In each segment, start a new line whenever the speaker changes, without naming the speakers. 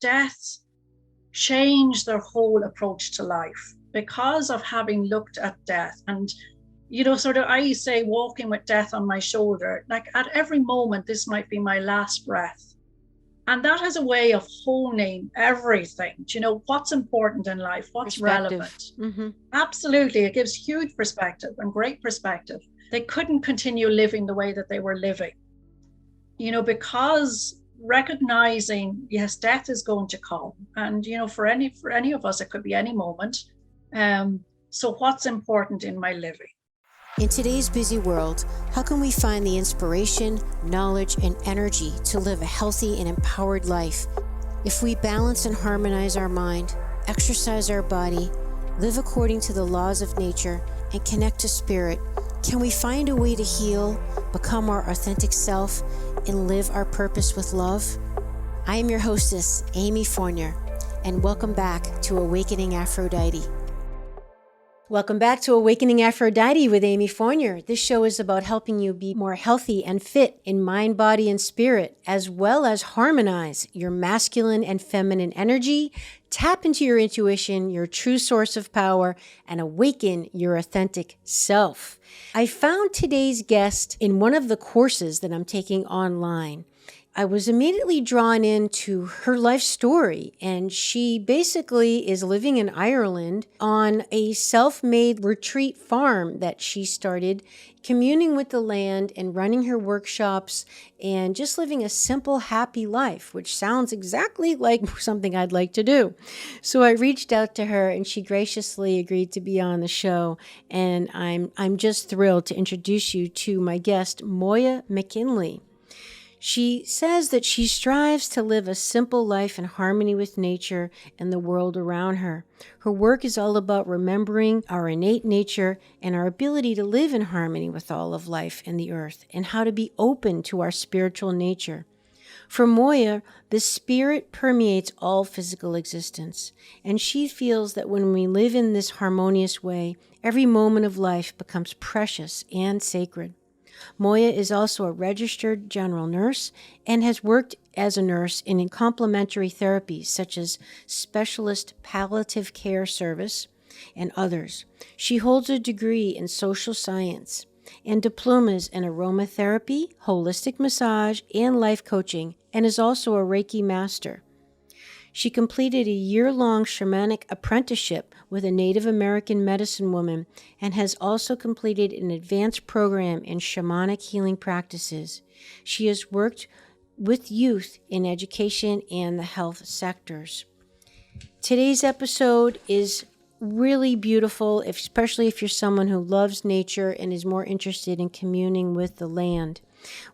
death changed their whole approach to life because of having looked at death. And, sort of, I say walking with death on my shoulder, like at every moment, this might be my last breath. And that has a way of honing everything. What's important in life, what's relevant.
Mm-hmm.
Absolutely. It gives huge perspective and great perspective. They couldn't continue living the way that they were living, because recognizing, yes, death is going to come. And, for any of us, it could be any moment. So what's important in my living?
In today's busy world, how can we find the inspiration, knowledge, and energy to live a healthy and empowered life? If we balance and harmonize our mind, exercise our body, live according to the laws of nature, and connect to spirit, can we find a way to heal, become our authentic self, and live our purpose with love? I am your hostess, Amy Fournier, and welcome back to Awakening Aphrodite. Welcome back to Awakening Aphrodite with Amy Fournier. This show is about helping you be more healthy and fit in mind, body, and spirit, as well as harmonize your masculine and feminine energy, tap into your intuition, your true source of power, and awaken your authentic self. I found today's guest in one of the courses that I'm taking online. I was immediately drawn into her life story, and she basically is living in Ireland on a self-made retreat farm that she started, communing with the land and running her workshops and just living a simple, happy life, which sounds exactly like something I'd like to do. So I reached out to her, and she graciously agreed to be on the show, and I'm just thrilled to introduce you to my guest, Moya McGinley. She says that she strives to live a simple life in harmony with nature and the world around her. Her work is all about remembering our innate nature and our ability to live in harmony with all of life and the earth, and how to be open to our spiritual nature. For Moya, the spirit permeates all physical existence, and she feels that when we live in this harmonious way, every moment of life becomes precious and sacred. Moya is also a registered general nurse and has worked as a nurse in complementary therapies such as specialist palliative care service and others. She holds a degree in social science and diplomas in aromatherapy, holistic massage, and life coaching, and is also a Reiki Master. She completed a year-long shamanic apprenticeship with a Native American medicine woman and has also completed an advanced program in shamanic healing practices. She has worked with youth in education and the health sectors. Today's episode is really beautiful, especially if you're someone who loves nature and is more interested in communing with the land.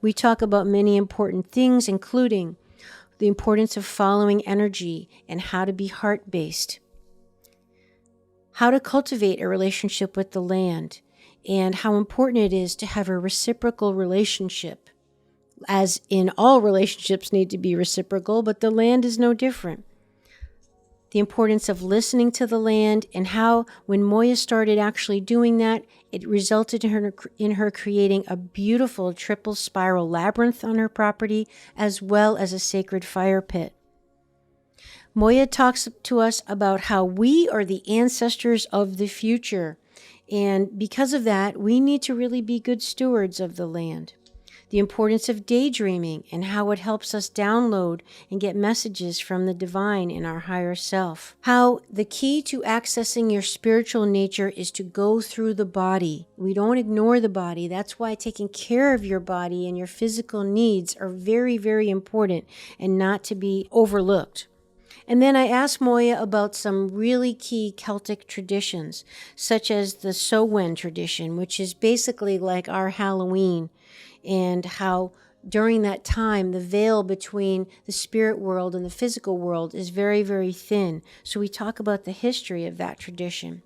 We talk about many important things, including the importance of following energy and how to be heart-based, how to cultivate a relationship with the land, and how important it is to have a reciprocal relationship, as in all relationships need to be reciprocal, but the land is no different. The importance of listening to the land, and how when Moya started actually doing that, it resulted in her creating a beautiful triple spiral labyrinth on her property, as well as a sacred fire pit. Moya talks to us about how we are the ancestors of the future, and because of that, we need to really be good stewards of the land. The importance of daydreaming and how it helps us download and get messages from the divine in our higher self. How the key to accessing your spiritual nature is to go through the body. We don't ignore the body. That's why taking care of your body and your physical needs are very, very important and not to be overlooked. And then I asked Moya about some really key Celtic traditions, such as the Samhain tradition, which is basically like our Halloween, and how during that time the veil between the spirit world and the physical world is very, very thin. So we talk about the history of that tradition.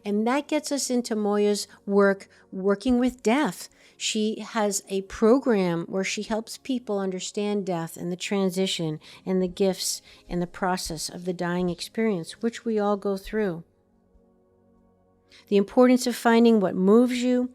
And that gets us into Moya's work, working with death. She has a program where she helps people understand death and the transition and the gifts and the process of the dying experience, which we all go through. The importance of finding what moves you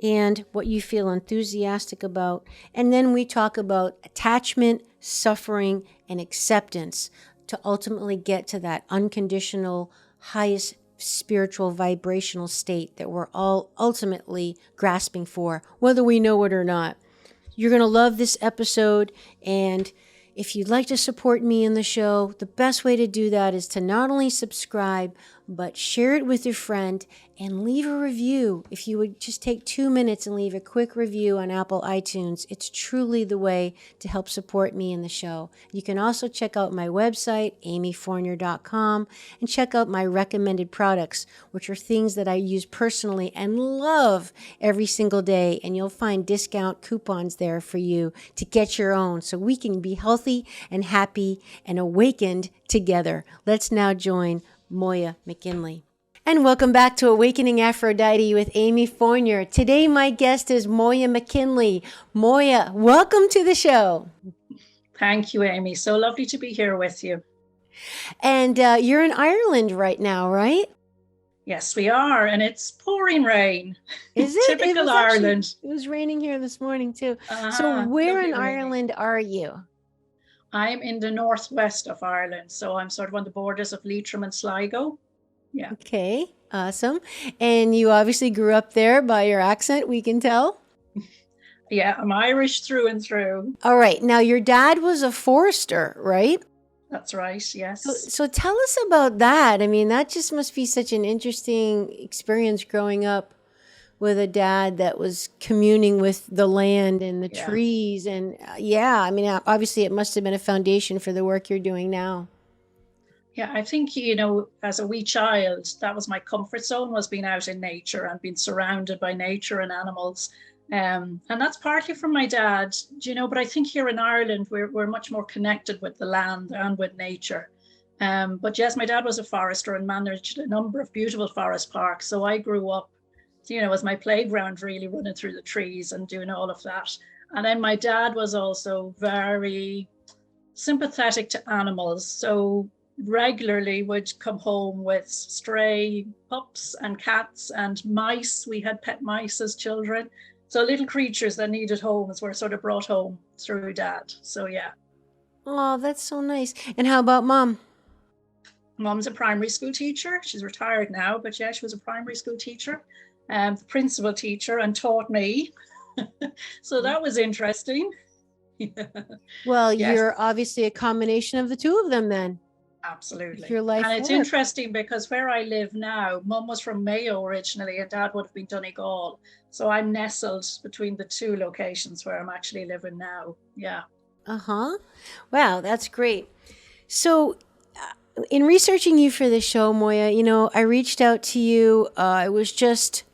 and what you feel enthusiastic about. And then we talk about attachment, suffering, and acceptance. to ultimately get to that unconditional, highest spiritual vibrational state that we're all ultimately grasping for, whether we know it or not. You're going to love this episode, and if you'd like to support me in the show, the best way to do that is to not only subscribe, but share it with your friend and leave a review. If you would just take 2 minutes and leave a quick review on Apple iTunes, it's truly the way to help support me in the show. You can also check out my website, amyfournier.com, and check out my recommended products, which are things that I use personally and love every single day. And you'll find discount coupons there for you to get your own so we can be healthy and happy and awakened together. Let's now join Moya McGinley. And welcome back to Awakening Aphrodite with Amy Fournier. Today my guest is Moya McGinley. Moya, welcome to the show.
Thank you, Amy. So lovely to be here with you.
And you're in Ireland right now, right?
Yes, we are. And it's pouring rain.
Is it?
Typical Ireland.
It was raining here this morning too. So where in Ireland are you?
I'm in the northwest of Ireland. So I'm sort of on the borders of Leitrim and Sligo. Yeah.
Okay, awesome. And you obviously grew up there by your accent, we can tell.
Yeah, I'm Irish through and through.
All right. Now, your dad was a forester, right?
That's right, yes.
So tell us about that. I mean, that just must be such an interesting experience growing up with a dad that was communing with the land and the trees. And I mean, obviously it must have been a foundation for the work you're doing now.
Yeah, I think, as a wee child, that was my comfort zone, was being out in nature and being surrounded by nature and animals. And that's partly from my dad, but I think here in Ireland, we're much more connected with the land and with nature. But yes, my dad was a forester and managed a number of beautiful forest parks. So I grew up, as my playground, really running through the trees and doing all of that. And then my dad was also very sympathetic to animals. So regularly would come home with stray pups and cats and mice. We had pet mice as children. So little creatures that needed homes were sort of brought home through dad. So yeah.
Oh, that's so nice. And how about mom?
Mom's a primary school teacher. She's retired now, but yeah, she was a primary school teacher, the principal teacher, and taught me. So that was interesting.
Well, you're obviously a combination of the two of them then.
Absolutely.
Your life
and it's interesting because where I live now, Mum was from Mayo originally and Dad would have been Donegal. So I'm nestled between the two locations where I'm actually living now. Yeah.
Wow, that's great. So in researching you for this show, Moya, I reached out to you. It was just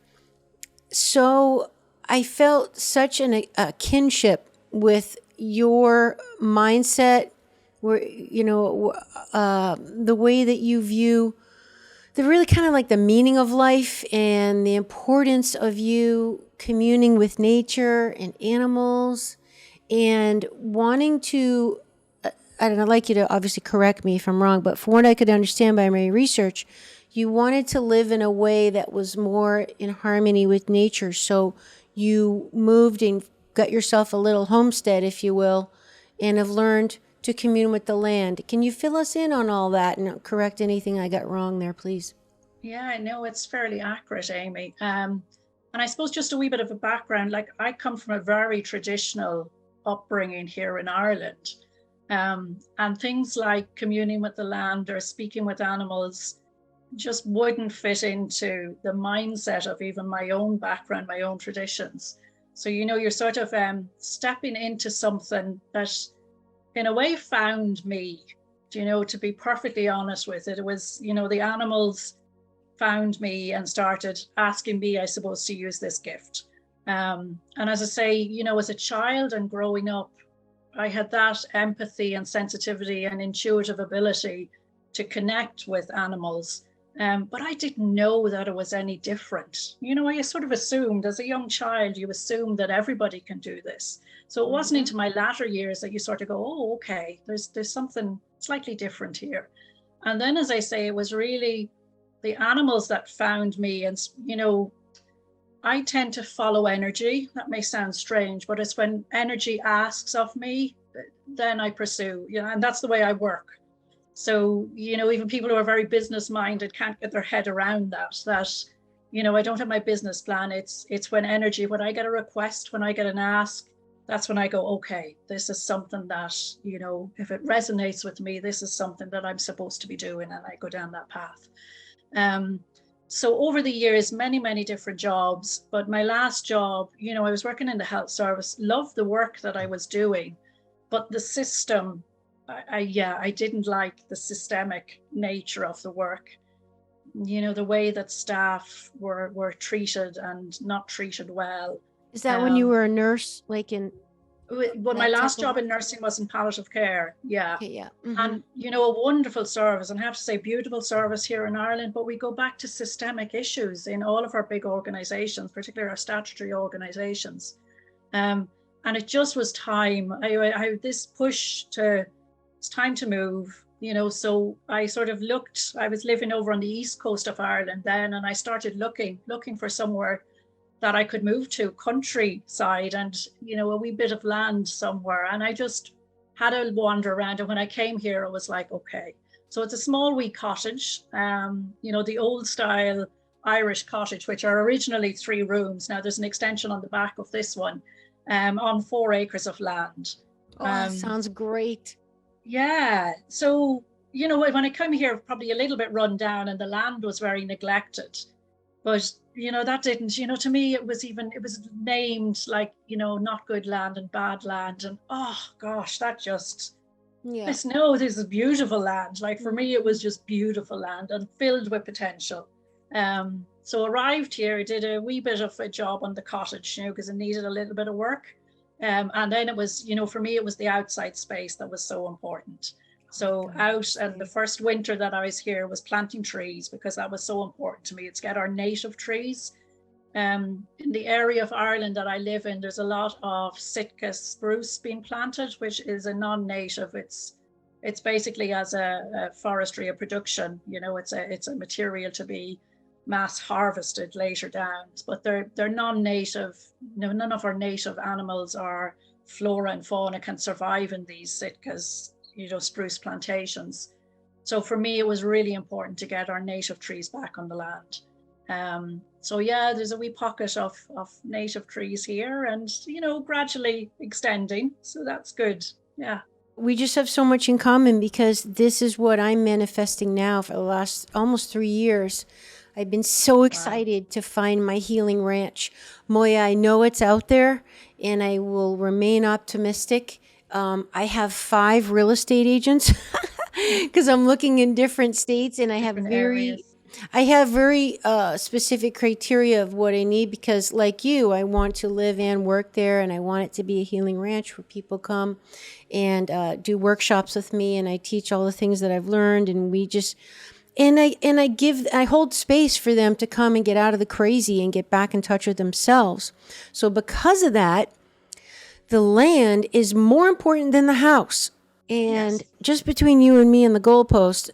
so, I felt such a kinship with your mindset, where the way that you view the really kind of like the meaning of life and the importance of you communing with nature and animals and wanting to, and I'd like you to obviously correct me if I'm wrong, but from what I could understand by my research, you wanted to live in a way that was more in harmony with nature. So you moved and got yourself a little homestead, if you will, and have learned to commune with the land. Can you fill us in on all that and correct anything I got wrong there, please?
Yeah, I know it's fairly accurate, Amy. And I suppose just a wee bit of a background, like I come from a very traditional upbringing here in Ireland. And things like communing with the land or speaking with animals just wouldn't fit into the mindset of even my own background, my own traditions. So, you're sort of stepping into something that in a way found me, to be perfectly honest with it. It was, the animals found me and started asking me, I suppose, to use this gift. And as I say, as a child and growing up, I had that empathy and sensitivity and intuitive ability to connect with animals. But I didn't know that it was any different. I sort of assumed as a young child, you assume that everybody can do this. So it wasn't into my latter years that you sort of go, oh, okay, there's something slightly different here. And then, as I say, it was really the animals that found me. And, I tend to follow energy. That may sound strange, but it's when energy asks of me, then I pursue, and that's the way I work. So, even people who are very business minded can't get their head around that, I don't have my business plan. It's when I get a request, when I get an ask, that's when I go, okay, this is something that, if it resonates with me, this is something that I'm supposed to be doing, and I go down that path. So over the years, many, many different jobs, but my last job, I was working in the health service, loved the work that I was doing, but the system, I didn't like the systemic nature of the work. The way that staff were treated and not treated well.
Is that when you were a nurse, like in?
Well, my last job in nursing was in palliative care. Yeah.
Okay, yeah.
And, a wonderful service, and I have to say beautiful service here in Ireland, but we go back to systemic issues in all of our big organizations, particularly our statutory organizations. And it just was time. I this push to, it's time to move, so I sort of looked, I was living over on the east coast of Ireland then, and I started looking for somewhere that I could move to, countryside, and, a wee bit of land somewhere. And I just had a wander around. And when I came here, it was like, okay. So it's a small wee cottage, the old style Irish cottage, which are originally 3 rooms. Now there's an extension on the back of this one, on 4 acres of land.
Oh, that sounds great.
Yeah. So, when I came here, probably a little bit run down, and the land was very neglected. But, that didn't, to me, it was named like, not good land and bad land. And, oh gosh, that just, this is beautiful land. Like for me, it was just beautiful land and filled with potential. So arrived here, did a wee bit of a job on the cottage, because it needed a little bit of work. And then it was, for me, it was the outside space that was so important. So out, and the first winter that I was here was planting trees, because that was so important to me. It's get our native trees. In the area of Ireland that I live in, there's a lot of Sitka spruce being planted, which is a non-native. It's basically as a forestry, a production. It's a material to be mass harvested later down. But they're non-native. None of our native animals or flora and fauna can survive in these Sitkas, spruce plantations. So for me, it was really important to get our native trees back on the land. So yeah, there's a wee pocket of native trees here, and gradually extending. So that's good. Yeah.
We just have so much in common, because this is what I'm manifesting now for the last almost 3 years. I've been so excited to find my healing ranch. Moya, I know it's out there, and I will remain optimistic. I have 5 real estate agents because I'm looking in different states, and I have very specific criteria of what I need, because like you, I want to live and work there, and I want it to be a healing ranch where people come and do workshops with me, and I teach all the things that I've learned, and we just, I hold space for them to come and get out of the crazy and get back in touch with themselves. So because of that, the land is more important than the house. And just between you and me and the goalpost,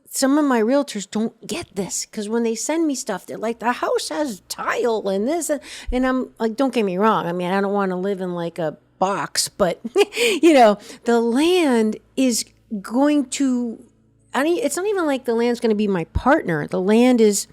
some of my realtors don't get this, because when they send me stuff, they're like, the house has tile and this. And I'm like, don't get me wrong. I mean, I don't want to live in like a box, but, the land is going to, it's not even like the land's going to be my partner. The land is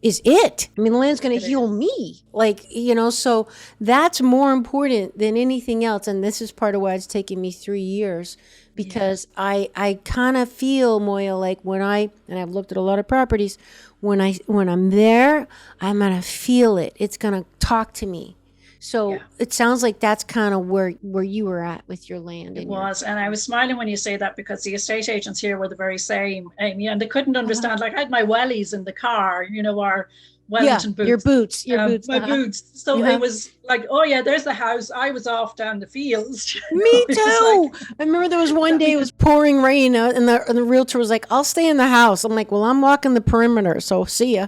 it. I mean, the land's going to heal me. Like, so that's more important than anything else. And this is part of why it's taken me 3 years, because I kind of feel, Moya, like and I've looked at a lot of properties, when I'm there, I'm going to feel it. It's going to talk to me. So it sounds like that's kind of where you were at with your land.
It was. And I was smiling when you say that, because the estate agents here were the very same, Amy, and they couldn't understand. Like I had my wellies in the car, our Wellington boots.
Your boots.
My boots. So it was like, oh yeah, there's the house. I was off down the fields.
Me too. I remember there was one day it was pouring rain out, and the realtor was like, I'll stay in the house. I'm like, well, I'm walking the perimeter, so see ya.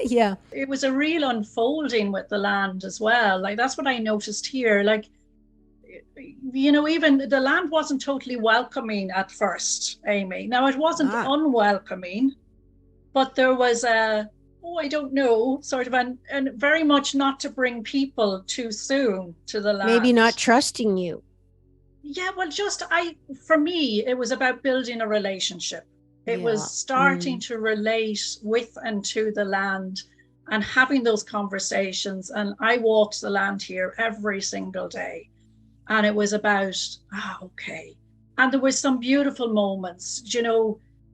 Yeah.
It was a real unfolding with the land as well. Like that's what I noticed here. Like, even the land wasn't totally welcoming at first, Amy. Now it wasn't unwelcoming, but there was I don't know, sort of, and very much not to bring people too soon to the land.
Maybe not trusting you.
Yeah, well, for me, it was about building a relationship. It was
Yeah.
starting to relate with and to the land and having those conversations. And I walked the land here every single day. And it was about, okay. And there were some beautiful moments.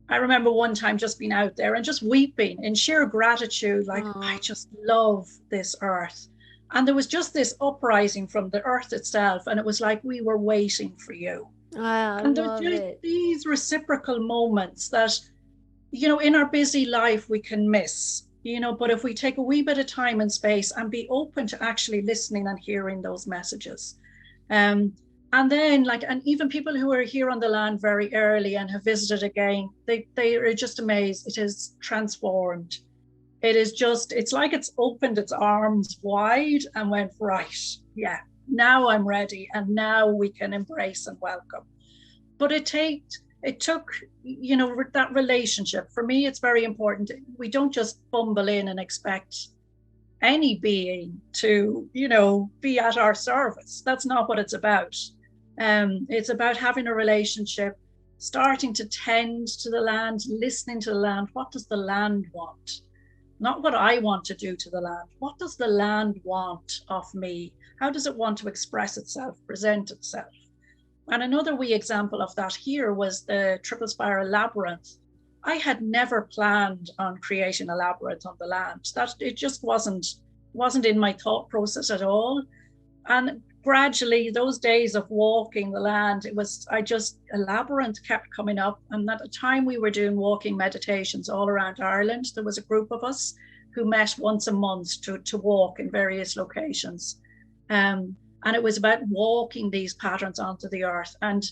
I remember one time just being out there and just weeping in sheer gratitude, like, I
Oh,
just love this earth. And there was just this uprising from the earth itself. And it was like, we were waiting for you.
I
And there's
love
just
it.
these reciprocal moments that, in our busy life, we can miss. But if we take a wee bit of time and space and be open to actually listening and hearing those messages, um, and then, and even people who are here on the land very early and have visited again, they are just amazed. It is transformed. It's like it's opened its arms wide and went, right, yeah, now I'm ready. And now we can embrace and welcome. But it took, that relationship. For me, it's very important. We don't just bumble in and expect any being to, be at our service. That's not what it's about. It's about having a relationship, starting to tend to the land, listening to the land. What does the land want? Not what I want to do to the land. What does the land want of me? How does it want to express itself, present itself? And another wee example of that here was the triple spiral labyrinth. I had never planned on creating a labyrinth on the land. That it just wasn't in my thought process at all. And gradually, those days of walking the land, a labyrinth kept coming up. And at the time we were doing walking meditations all around Ireland, there was a group of us who met once a month to walk in various locations. And it was about walking these patterns onto the earth. And,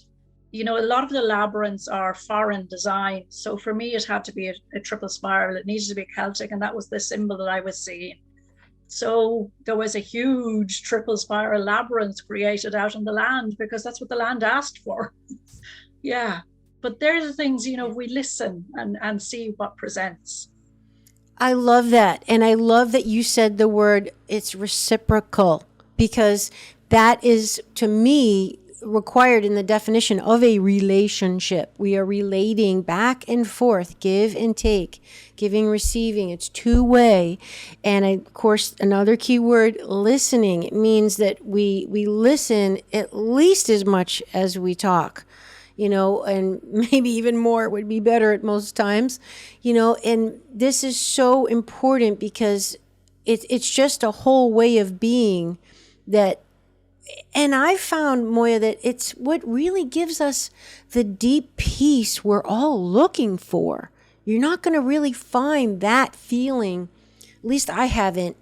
a lot of the labyrinths are foreign design. So for me, it had to be a triple spiral. It needed to be Celtic. And that was the symbol that I was seeing. So there was a huge triple spiral labyrinth created out on the land because that's what the land asked for. Yeah. But there's the things, we listen and see what presents.
I love that. And I love that you said the word, it's reciprocal, because that is, to me, required in the definition of a relationship. We are relating back and forth, give and take, giving, receiving. It's two-way. And of course, another key word, listening. It means that we listen at least as much as we talk. And maybe even more would be better at most times, and this is so important because it's just a whole way of being that, and I found, Moya, that it's what really gives us the deep peace we're all looking for. You're not going to really find that feeling, at least I haven't,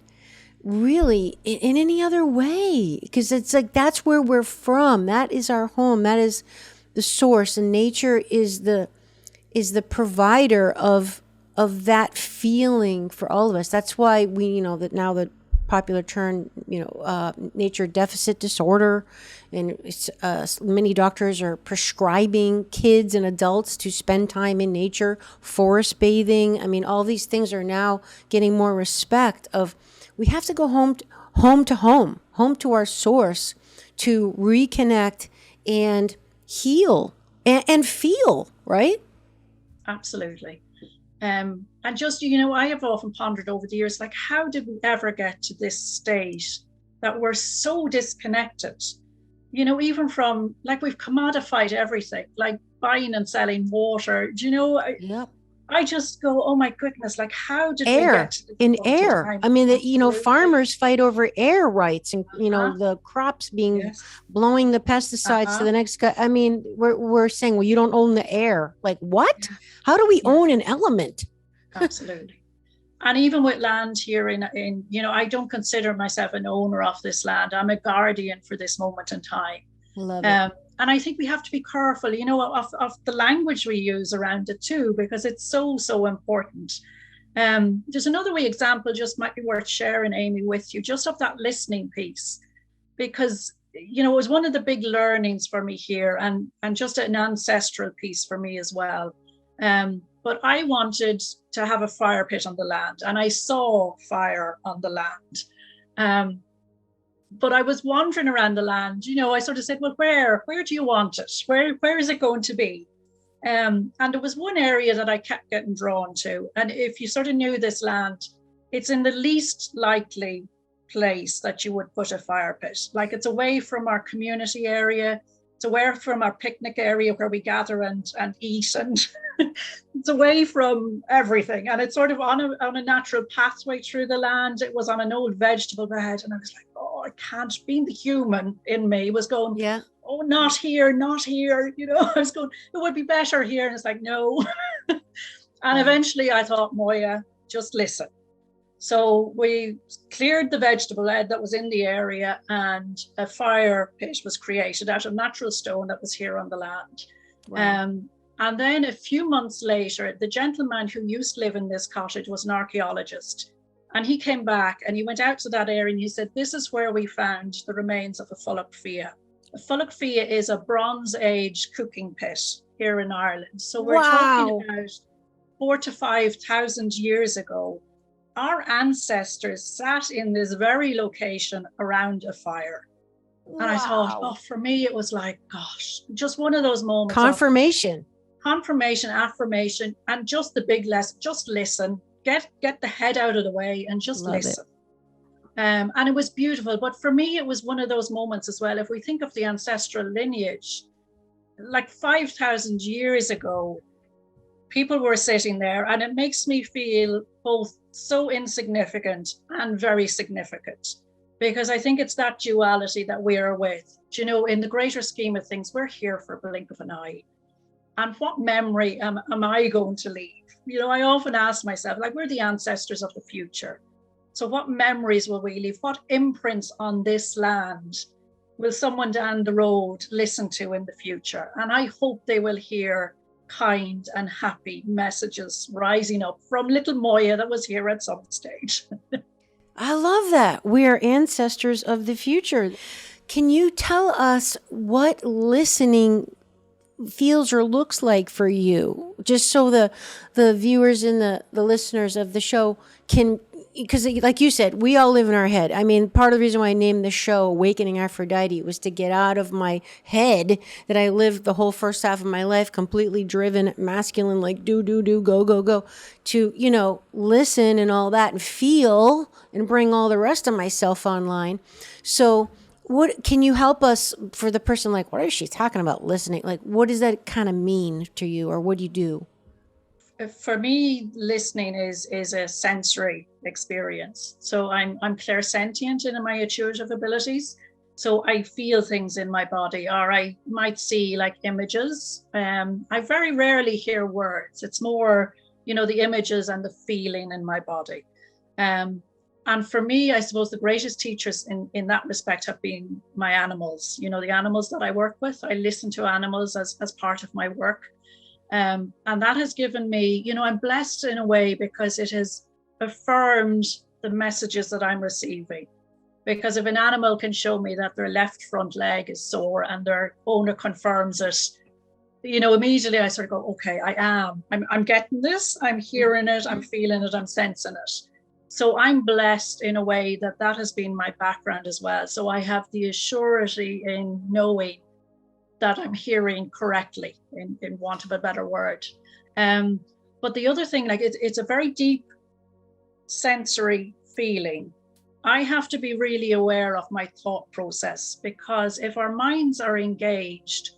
really in any other way, because it's like that's where we're from. That is our home. That is the source, and nature is the provider of that feeling for all of us. That's why we, that now the popular term, nature deficit disorder, and it's, many doctors are prescribing kids and adults to spend time in nature, forest bathing. I mean, all these things are now getting more respect of, we have to go home to our source to reconnect and heal and feel, right?
Absolutely. And just, I have often pondered over the years, like, how did we ever get to this state that we're so disconnected? Even from, like, we've commodified everything, like buying and selling water.
Yep.
I just go, oh my goodness, like, how did we get
Air
to this
in
point in
air.
time?
I mean, that,
Absolutely.
farmers fight over air rights, and
Uh-huh.
the crops being
Yes.
blowing the pesticides to
Uh-huh.
the next guy. I mean, we're saying, well, you don't own the air. Like, what?
Yeah.
How do we
Yeah.
own an element?
Absolutely. And even with land here in, I don't consider myself an owner of this land. I'm a guardian for this moment in time.
Love it.
And I think we have to be careful, of the language we use around it too, because it's so, so important. There's another wee example, just might be worth sharing, Amy, with you, just of that listening piece, because, it was one of the big learnings for me here, and just an ancestral piece for me as well. But I wanted to have a fire pit on the land, and I saw fire on the land. But I was wandering around the land, I sort of said, well, where do you want it? Where is it going to be? And there was one area that I kept getting drawn to. And if you sort of knew this land, it's in the least likely place that you would put a fire pit. Like, it's away from our community area. It's away from our picnic area where we gather and eat, and it's away from everything. And it's sort of on a natural pathway through the land. It was on an old vegetable bed, and I was like, oh, I can't. Being the human in me was going,
yeah,
oh, not here, not here. I was going, it would be better here. And it's like, no. And eventually I thought, Moya, just listen. So we cleared the vegetable bed that was in the area, and a fire pit was created out of natural stone that was here on the land.
wow.
And then a few months later, the gentleman who used to live in this cottage was an archaeologist. And he came back and he went out to that area and he said, this is where we found the remains of a Fulloch Fia. A Fulloch Fia is a Bronze Age cooking pit here in Ireland. So we're talking about 4,000 to 5,000 years ago. Our ancestors sat in this very location around a fire. Wow. And I thought, oh, for me, it was like, gosh, just one of those moments.
Confirmation,
affirmation, and just the big lesson, just listen, get the head out of the way and just listen. And it was beautiful. But for me, it was one of those moments as well. If we think of the ancestral lineage, like 5,000 years ago, people were sitting there, and it makes me feel both so insignificant and very significant, because I think it's that duality that we are with. In the greater scheme of things, we're here for a blink of an eye. And what memory am I going to leave? I often ask myself, like, we're the ancestors of the future. So what memories will we leave? What imprints on this land will someone down the road listen to in the future? And I hope they will hear kind and happy messages rising up from little Moya that was here at some stage.
I love that. We are ancestors of the future. Can you tell us what listening feels or looks like for you? Just so the viewers and the listeners of the show can, because like you said, we all live in our head. I mean, part of the reason why I named the show Awakening Aphrodite was to get out of my head that I lived the whole first half of my life completely driven, masculine, like do, go, to, listen and all that and feel and bring all the rest of myself online. So what can you help us for the person like, what is she talking about listening? Like, what does that kind of mean to you, or what do you do?
For me, listening is a sensory experience. So I'm clairsentient in my intuitive abilities. So I feel things in my body, or I might see like images. I very rarely hear words. It's more, the images and the feeling in my body. And for me, I suppose the greatest teachers in that respect have been my animals. The animals that I work with. I listen to animals as part of my work. And that has given me, I'm blessed in a way because it has affirmed the messages that I'm receiving. Because if an animal can show me that their left front leg is sore and their owner confirms it, immediately I sort of go, okay, I'm getting this, I'm hearing it, I'm feeling it, I'm sensing it. So I'm blessed in a way that has been my background as well. So I have the assurity in knowing that I'm hearing correctly, in want of a better word. But the other thing, like it's a very deep sensory feeling. I have to be really aware of my thought process, because if our minds are engaged,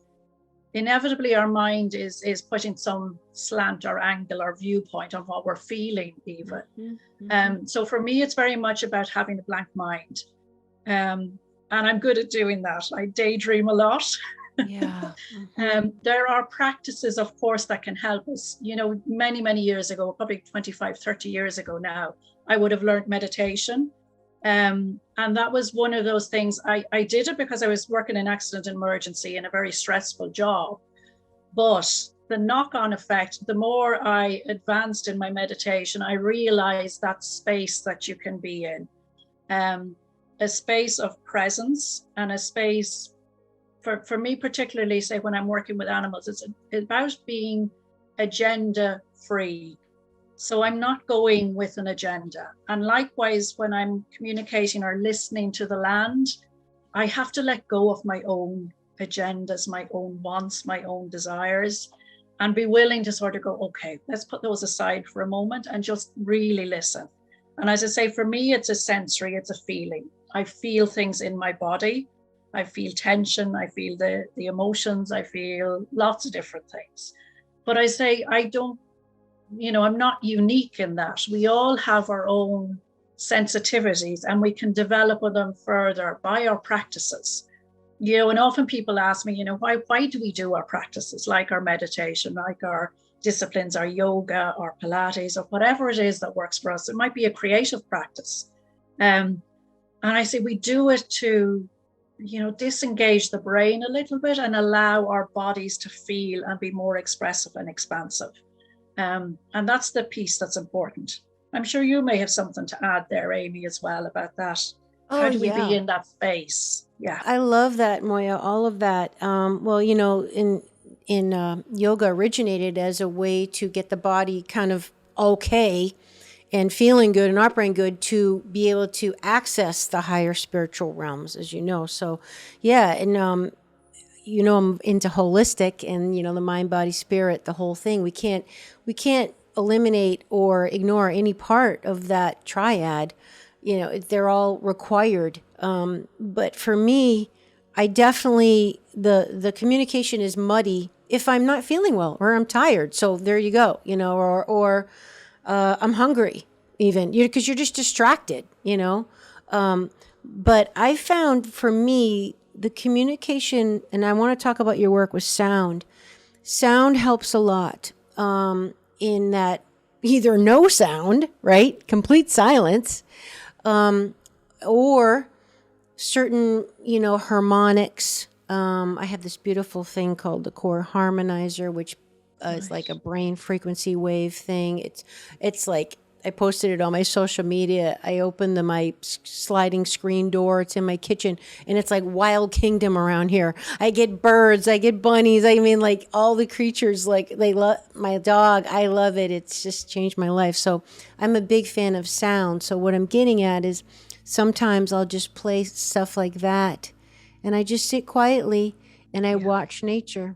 inevitably our mind is putting some slant or angle or viewpoint on what we're feeling even. Mm-hmm. So for me, it's very much about having a blank mind. And I'm good at doing that. I daydream a lot.
Yeah. Mm-hmm.
There are practices, of course, that can help us. Many, many years ago, probably 25, 30 years ago now, I would have learned meditation. And that was one of those things. I did it because I was working in accident and emergency in a very stressful job. But the knock-on effect, the more I advanced in my meditation, I realized that space that you can be in, a space of presence and a space, for me particularly, say when I'm working with animals, it's about being agenda free. So I'm not going with an agenda. And likewise, when I'm communicating or listening to the land, I have to let go of my own agendas, my own wants, my own desires, and be willing to sort of go, okay, let's put those aside for a moment and just really listen. And as I say, for me, it's a sensory, it's a feeling. I feel things in my body. I feel tension. I feel the emotions. I feel lots of different things. But I say, I don't, I'm not unique in that. We all have our own sensitivities, and we can develop them further by our practices. And often people ask me, why do we do our practices, like our meditation, like our disciplines, our yoga, or Pilates, or whatever it is that works for us. It might be a creative practice. And I say we do it to, disengage the brain a little bit and allow our bodies to feel and be more expressive and expansive. And that's the piece that's important. I'm sure you may have something to add there, Amy, as well, about that. How do we be in that space? Yeah.
I love that, Moya, all of that. Well, in yoga originated as a way to get the body kind of okay and feeling good and operating good to be able to access the higher spiritual realms, as you know. So, yeah, and I'm into holistic and the mind, body, spirit, the whole thing. We can't eliminate or ignore any part of that triad. They're all required. But for me, I definitely, the communication is muddy if I'm not feeling well or I'm tired. So there you go, or I'm hungry even, because you're just distracted, But I found for me, the communication, and I want to talk about your work with sound. Sound helps a lot in that either no sound, right? Complete silence, or certain, harmonics. I have this beautiful thing called the core harmonizer, which is like a brain frequency wave thing. It's like, I posted it on my social media. I opened my sliding screen door. It's in my kitchen, and it's like Wild Kingdom around here. I get birds, I get bunnies. I mean, like all the creatures, like they love my dog. I love it. It's just changed my life. So I'm a big fan of sound. So what I'm getting at is sometimes I'll just play stuff like that, and I just sit quietly and I watch nature.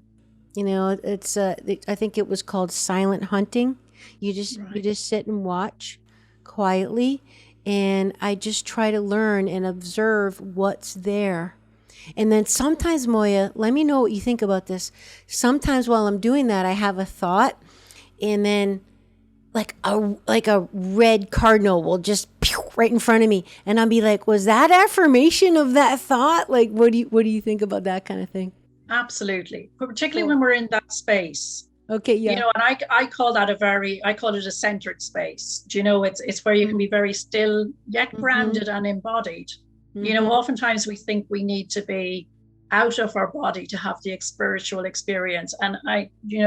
It's I think it was called silent hunting. You just sit and watch quietly, and I just try to learn and observe what's there. And then sometimes, Moya, let me know what you think about this. Sometimes while I'm doing that, I have a thought, and then like a red cardinal will just pew right in front of me, and I'll be like, was that affirmation of that thought? Like, what do you think about that kind of thing?
Absolutely, particularly when we're in that space.
Okay, yeah.
And I call that I call it a centered space. It's where you can be very still, yet grounded and embodied. Oftentimes we think we need to be out of our body to have the spiritual experience. And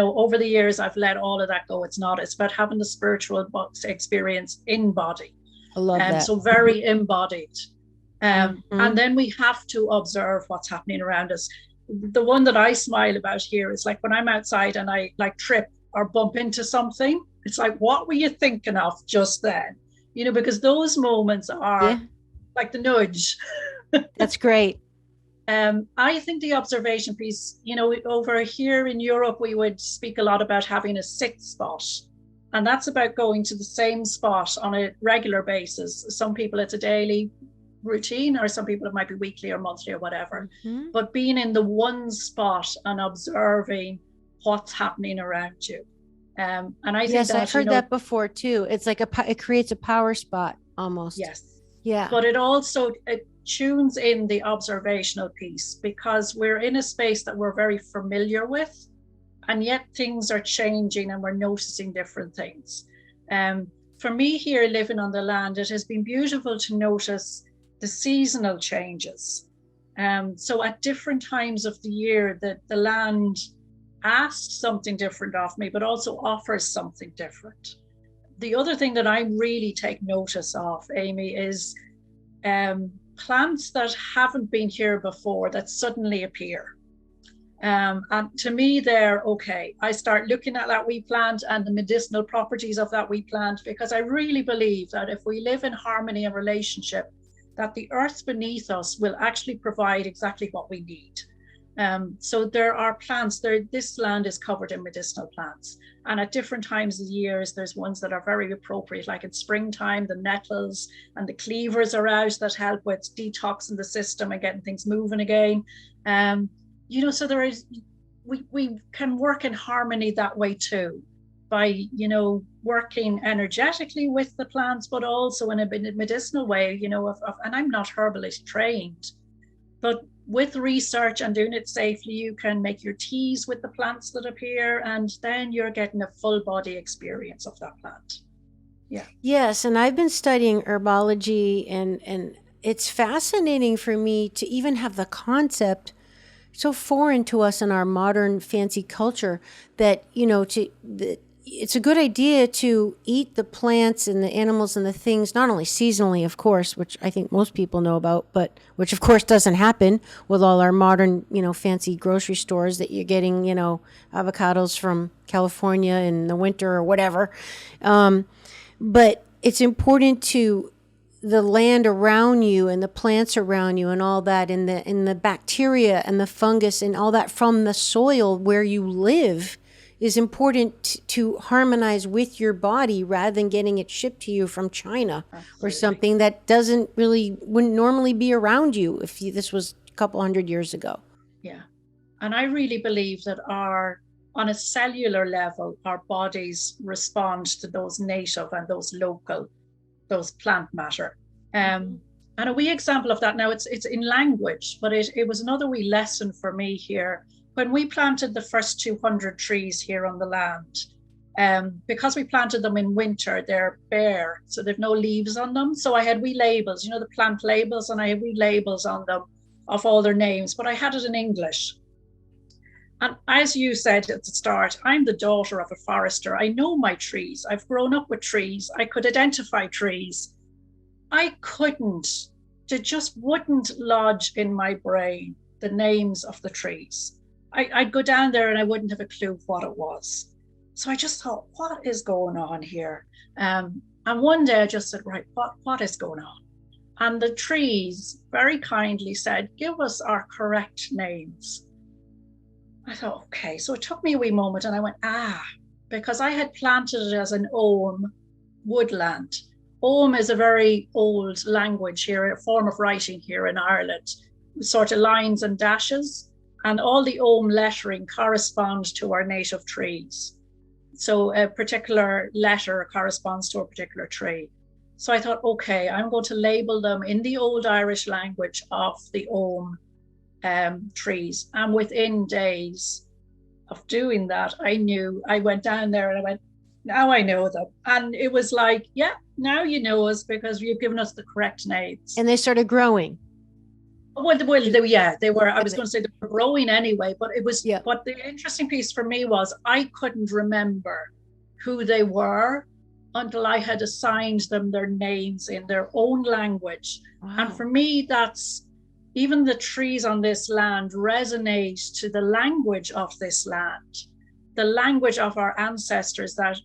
over the years, I've let all of that go. It's not. It's about having the spiritual experience in body.
I love that.
So very embodied. And then we have to observe what's happening around us. The one that I smile about here is like when I'm outside and I like trip or bump into something, it's like, what were you thinking of just then? Because those moments are like the nudge.
That's great.
I think the observation piece, over here in Europe, we would speak a lot about having a sit spot. And that's about going to the same spot on a regular basis. Some people it's a daily routine, or some people it might be weekly or monthly or whatever, but being in the one spot and observing what's happening around you. And I think
I've heard that before too. It's like it creates a power spot almost.
Yes.
Yeah.
But it tunes in the observational piece, because we're in a space that we're very familiar with, and yet things are changing and we're noticing different things. For me here living on the land, it has been beautiful to notice the seasonal changes. So at different times of the year, the land asks something different of me, but also offers something different. The other thing that I really take notice of, Amy, is plants that haven't been here before that suddenly appear. And to me, they're okay. I start looking at that wee plant and the medicinal properties of that wee plant, because I really believe that if we live in harmony and relationship, that the earth beneath us will actually provide exactly what we need. So there are plants there. This land is covered in medicinal plants, and at different times of years, there's ones that are very appropriate. Like in springtime, the nettles and the cleavers are out that help with detoxing the system and getting things moving again. So there is, we can work in harmony that way too, by working energetically with the plants, but also in a medicinal way. And I'm not herbalist trained, but with research and doing it safely, you can make your teas with the plants that appear, and then you're getting a full body experience of that plant. Yeah.
Yes, and I've been studying herbology, and it's fascinating for me to even have the concept so foreign to us in our modern fancy culture that it's a good idea to eat the plants and the animals and the things, not only seasonally, of course, which I think most people know about, but which of course doesn't happen with all our modern, fancy grocery stores that you're getting, avocados from California in the winter or whatever. But it's important to the land around you and the plants around you and all that, and the bacteria and the fungus and all that from the soil where you live is important to harmonize with your body, rather than getting it shipped to you from China. Absolutely. Or something that wouldn't normally be around you if this was a couple hundred years ago.
Yeah. And I really believe that on a cellular level, our bodies respond to those native and those local, those plant matter. And a wee example of that now, it's in language, but it was another wee lesson for me here. When we planted the first 200 trees here on the land, because we planted them in winter, they're bare, so they've no leaves on them. So I had wee labels, the plant labels, and I had wee labels on them of all their names, but I had it in English. And as you said at the start, I'm the daughter of a forester. I know my trees. I've grown up with trees. I could identify trees. I couldn't, it just wouldn't lodge in my brain the names of the trees. I'd go down there and I wouldn't have a clue what it was. So I just thought, what is going on here? And one day I just said, right, what is going on? And the trees very kindly said, give us our correct names. I thought, okay. So it took me a wee moment and I went, because I had planted it as an ogham woodland. Ogham is a very old language here, a form of writing here in Ireland, sort of lines and dashes. And all the ogham lettering corresponds to our native trees. So a particular letter corresponds to a particular tree. So I thought, okay, I'm going to label them in the old Irish language of the ogham trees. And within days of doing that, I went down there and I went, now I know them. And it was like, yeah, now you know us because you've given us the correct names.
And they started growing.
Well, they were, I was going to say they were growing anyway, but it was, but the interesting piece for me was I couldn't remember who they were until I had assigned them their names in their own language. Wow. And for me, that's, even the trees on this land resonate to the language of this land, the language of our ancestors that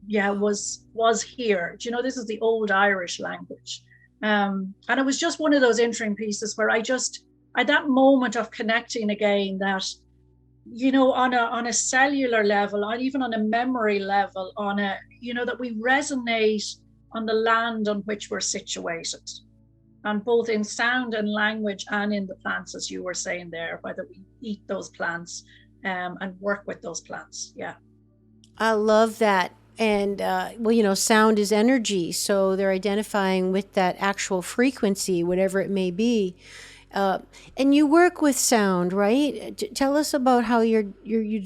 was here. Do you know, this is the old Irish language. And it was just one of those interim pieces where I that moment of connecting again, that, on a cellular level, or even on a memory level, that we resonate on the land on which we're situated, and both in sound and language and in the plants, as you were saying there, whether we eat those plants and work with those plants. Yeah.
I love that. And, sound is energy. So they're identifying with that actual frequency, whatever it may be. And you work with sound, right? Tell us about how you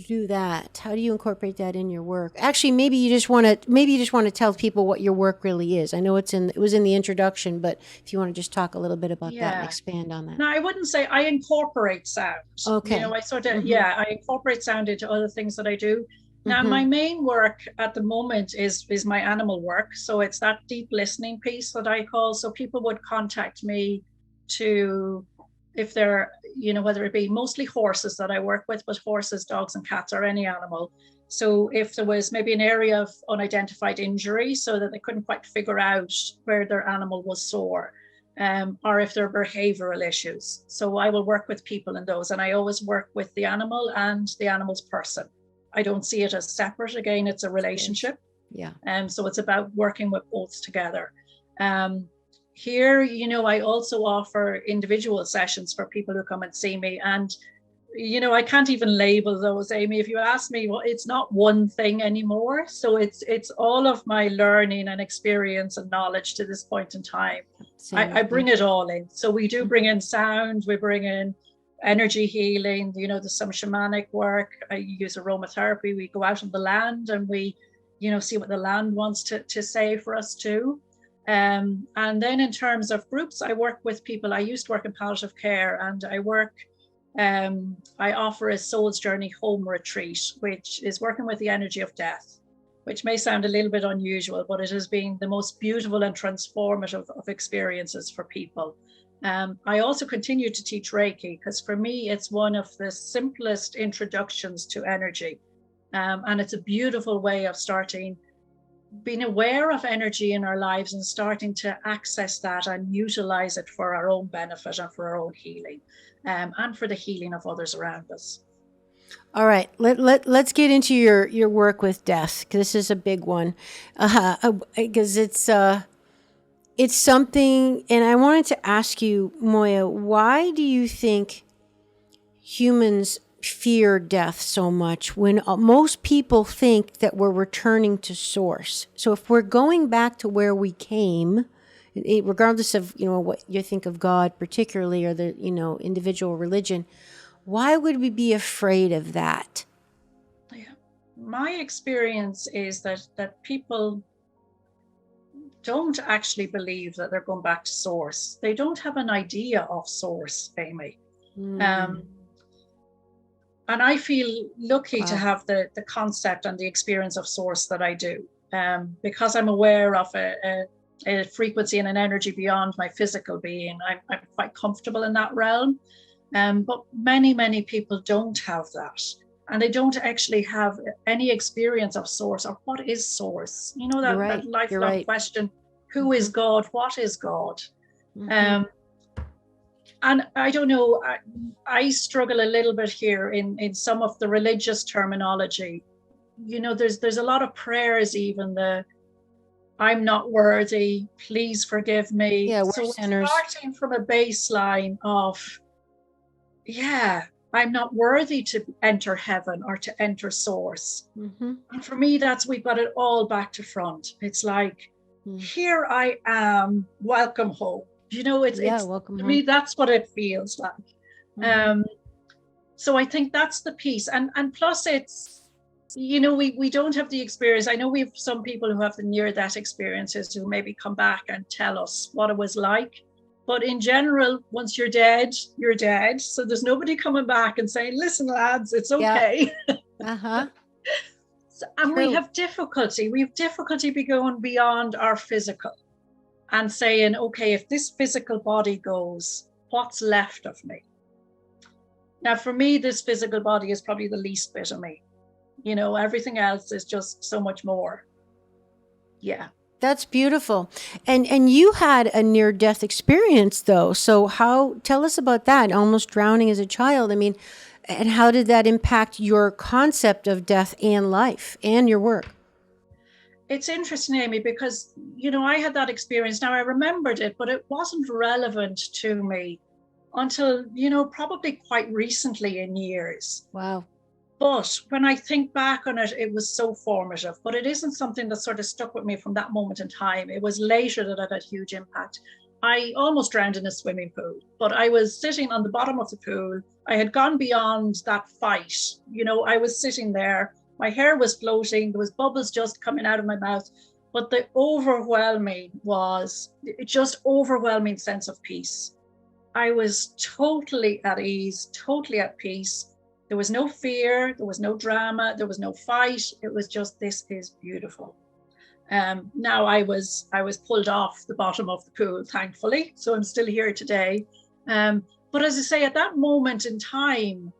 do that. How do you incorporate that in your work? Actually, maybe you just want to tell people what your work really is. I know it was in the introduction, but if you want to just talk a little bit about that and expand on that.
No, I wouldn't say I incorporate sound.
Okay.
I sort of, I incorporate sound into other things that I do. Now, my main work at the moment is my animal work. So it's that deep listening piece that I call. So people would contact me to if they're, whether it be mostly horses that I work with, but horses, dogs and cats, or any animal. So if there was maybe an area of unidentified injury so that they couldn't quite figure out where their animal was sore, or if there are behavioral issues. So I will work with people in those, and I always work with the animal and the animal's person. I don't see it as separate. Again, it's a relationship.
Yeah.
So it's about working with both together. Here, I also offer individual sessions for people who come and see me. And, I can't even label those, Amy. If you ask me, well, it's not one thing anymore. So it's all of my learning and experience and knowledge to this point in time. I bring it all in. So we do bring in sound, we bring in energy healing, there's some shamanic work. I use aromatherapy. We go out on the land and we, see what the land wants to say for us too. And then in terms of groups, I work with people. I used to work in palliative care, and I offer a soul's journey home retreat, which is working with the energy of death, which may sound a little bit unusual, but it has been the most beautiful and transformative of experiences for people. I also continue to teach Reiki, because for me, it's one of the simplest introductions to energy. And it's a beautiful way of starting being aware of energy in our lives and starting to access that and utilize it for our own benefit and for our own healing, and for the healing of others around us.
All right, let's get into your work with death, because this is a big one, because it's something. And I wanted to ask you, Moya, why do you think humans fear death so much when most people think that we're returning to source? So if we're going back to where we came, regardless of what you think of God particularly, or the individual religion, why would we be afraid of that?
Yeah, my experience is that people don't actually believe that they're going back to source. They don't have an idea of source, Amy. And I feel lucky to have the concept and the experience of source that I do, because I'm aware of a frequency and an energy beyond my physical being. I'm quite comfortable in that realm. But many people don't have that. And they don't actually have any experience of source, or what is source. That lifelong question, who is God? What is God? And I don't know, I struggle a little bit here in some of the religious terminology. There's a lot of prayers, even I'm not worthy, please forgive me.
Yeah, we're
so
sinners.
Starting from a baseline of, I'm not worthy to enter heaven or to enter source. And for me, we've got it all back to front. It's like, here I am, welcome home.
Welcome
to
home.
me, that's what it feels like. So I think that's the piece. And plus it's, we don't have the experience. I know we have some people who have the near-death experiences who maybe come back and tell us what it was like. But in general, once you're dead, you're dead. So there's nobody coming back and saying, listen, lads, it's okay.
Yeah.
And we have difficulty. We have difficulty going beyond our physical and saying, okay, if this physical body goes, what's left of me? Now, for me, this physical body is probably the least bit of me. Everything else is just so much more. Yeah.
That's beautiful. And you had a near-death experience, though. So tell us about that, almost drowning as a child. I mean, and how did that impact your concept of death and life and your work?
It's interesting, Amy, because, I had that experience. Now, I remembered it, but it wasn't relevant to me until, probably quite recently in years.
Wow.
But when I think back on it, it was so formative. But it isn't something that sort of stuck with me from that moment in time. It was later that it had huge impact. I almost drowned in a swimming pool, but I was sitting on the bottom of the pool. I had gone beyond that fight. I was sitting there. My hair was floating. There was bubbles just coming out of my mouth. But the overwhelming sense of peace. I was totally at ease, totally at peace. There was no fear. There was no drama. There was no fight. It was just, this is beautiful. Now I was pulled off the bottom of the pool, thankfully. So I'm still here today. But as I say, at that moment in time,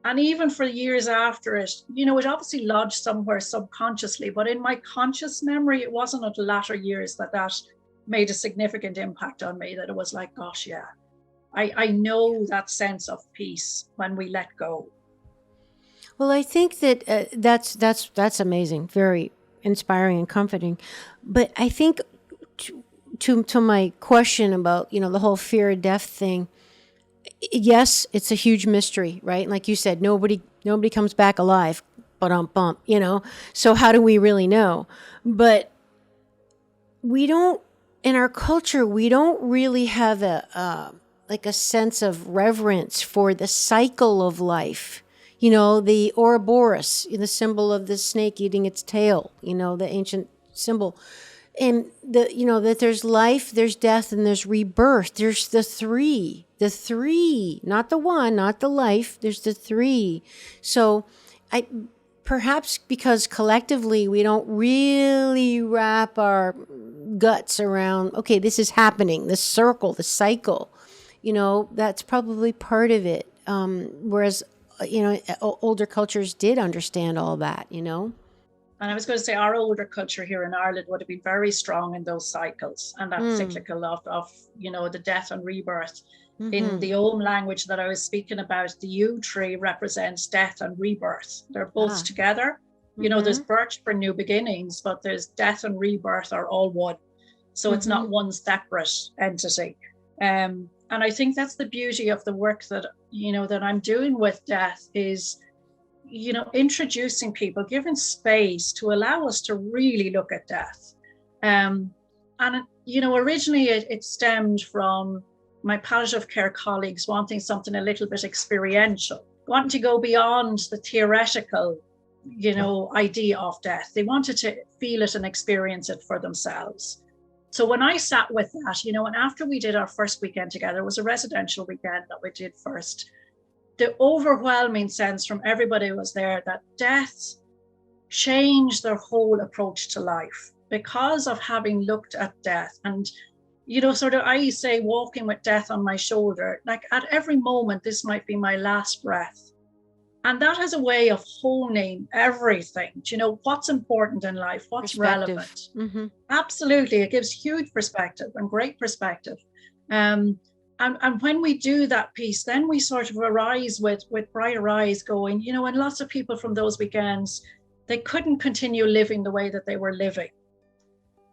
and even for years after it, you know, it obviously lodged somewhere subconsciously, but in my conscious memory, it wasn't until latter years that that made a significant impact on me, that it was like, gosh, yeah, I know that sense of peace when we let go.
Well, I think that that's amazing, very inspiring and comforting. But I think to my question about, you know, the whole fear of death thing, yes, it's a huge mystery, right? Like you said, nobody comes back alive, bump, you know. So how do we really know? But we don't, in our culture, we don't really have a like a sense of reverence for the cycle of life. You know, the Ouroboros, the symbol of the snake eating its tail, you know, the ancient symbol. And you know, that there's life, there's death, and there's rebirth. There's the three, not the one, not the life. There's the three. So perhaps because collectively we don't really wrap our guts around, okay, this is happening, this circle, the cycle, you know, that's probably part of it. Whereas, you know, older cultures did understand all that, you know.
And I was going to say our older culture here in Ireland would have been very strong in those cycles and that cyclical of, you know, the death and rebirth. In the Om language that I was speaking about, the yew tree represents death and rebirth. They're both together. You know, there's birth for new beginnings, but there's death and rebirth are all one. So it's not one separate entity. And I think that's the beauty of the work that, you know, that I'm doing with death is, you know, introducing people, giving space to allow us to really look at death. And, you know, originally it stemmed from my palliative care colleagues wanting something a little bit experiential, wanting to go beyond the theoretical, you know, idea of death. They wanted to feel it and experience it for themselves. So when I sat with that, you know, and after we did our first weekend together, it was a residential weekend that we did first, the overwhelming sense from everybody who was there that death changed their whole approach to life because of having looked at death. And, you know, sort of, I say walking with death on my shoulder, like at every moment, this might be my last breath. And that has a way of honing everything. Do you know what's important in life? What's relevant? Absolutely. It gives huge perspective and great perspective. And when we do that piece, then we sort of arise with brighter eyes going, you know, and lots of people from those weekends, they couldn't continue living the way that they were living,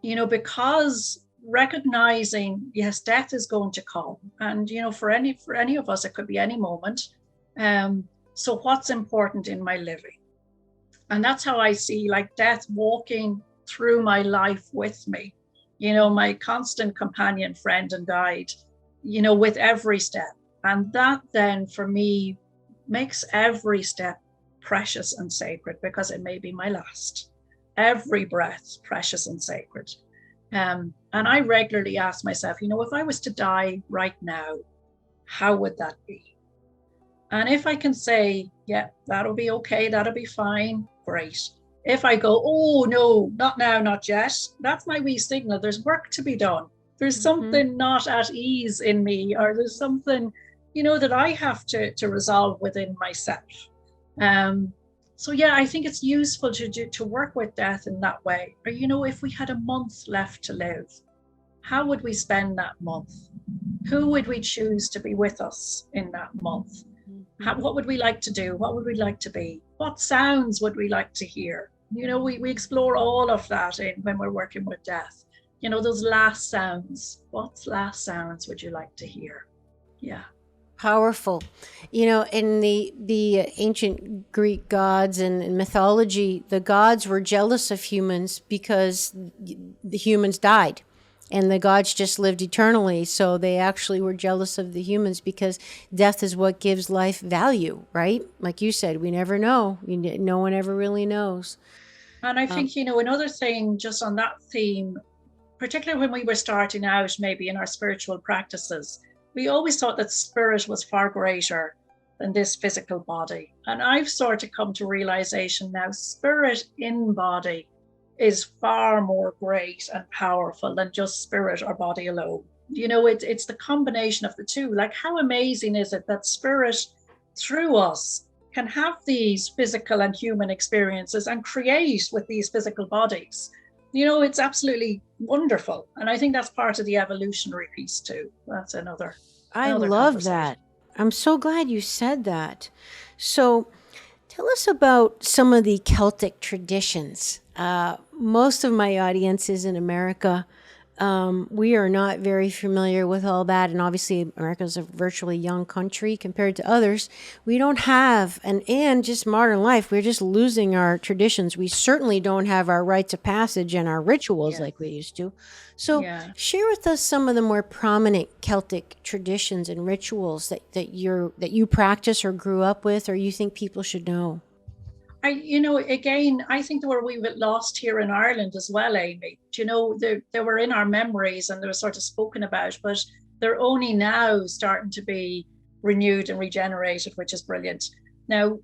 you know, because recognizing, yes, death is going to come. And, you know, for any of us, it could be any moment. So what's important in my living? And that's how I see like death walking through my life with me, you know, my constant companion, friend, and guide, you know, with every step. And that then for me makes every step precious and sacred because it may be my last. Every breath precious and sacred. And I regularly ask myself, you know, if I was to die right now, how would that be? And if I can say, yeah, that'll be okay, that'll be fine, great. If I go, oh no, not now, not yet, that's my wee signal. There's work to be done. There's something not at ease in me, or there's something, you know, that I have to resolve within myself. So yeah, I think it's useful to work with death in that way. Or, you know, if we had a month left to live, how would we spend that month? Who would we choose to be with us in that month? What would we like to do? What would we like to be? What sounds would we like to hear? You know, we explore all of that when we're working with death. You know, those last sounds. What last sounds would you like to hear? Yeah.
Powerful. You know, in the ancient Greek gods and mythology, the gods were jealous of humans because the humans died. And the gods just lived eternally. So they actually were jealous of the humans because death is what gives life value, right? Like you said, we never know. No one ever really knows.
And I think, you know, another thing just on that theme, particularly when we were starting out, maybe in our spiritual practices, we always thought that spirit was far greater than this physical body. And I've sort of come to realization now, spirit in body is far more great and powerful than just spirit or body alone. it's the combination of the two. Like, how amazing is it that spirit through us can have these physical and human experiences and create with these physical bodies? It's absolutely wonderful. And I think that's part of the evolutionary piece too. That's another
love that. I'm so glad you said that. So tell us about some of the Celtic traditions. Most of my audience is in America. We are not very familiar with all that. And obviously, America is a virtually young country compared to others. We don't have, and just modern life, we're just losing our traditions. We certainly don't have our rites of passage and our rituals like we used to. So share with us some of the more prominent Celtic traditions and rituals that you practice or grew up with, or you think people should know.
Again, I think they were a wee bit lost here in Ireland as well, Amy. They were in our memories and they were sort of spoken about, but they're only now starting to be renewed and regenerated, which is brilliant. Now,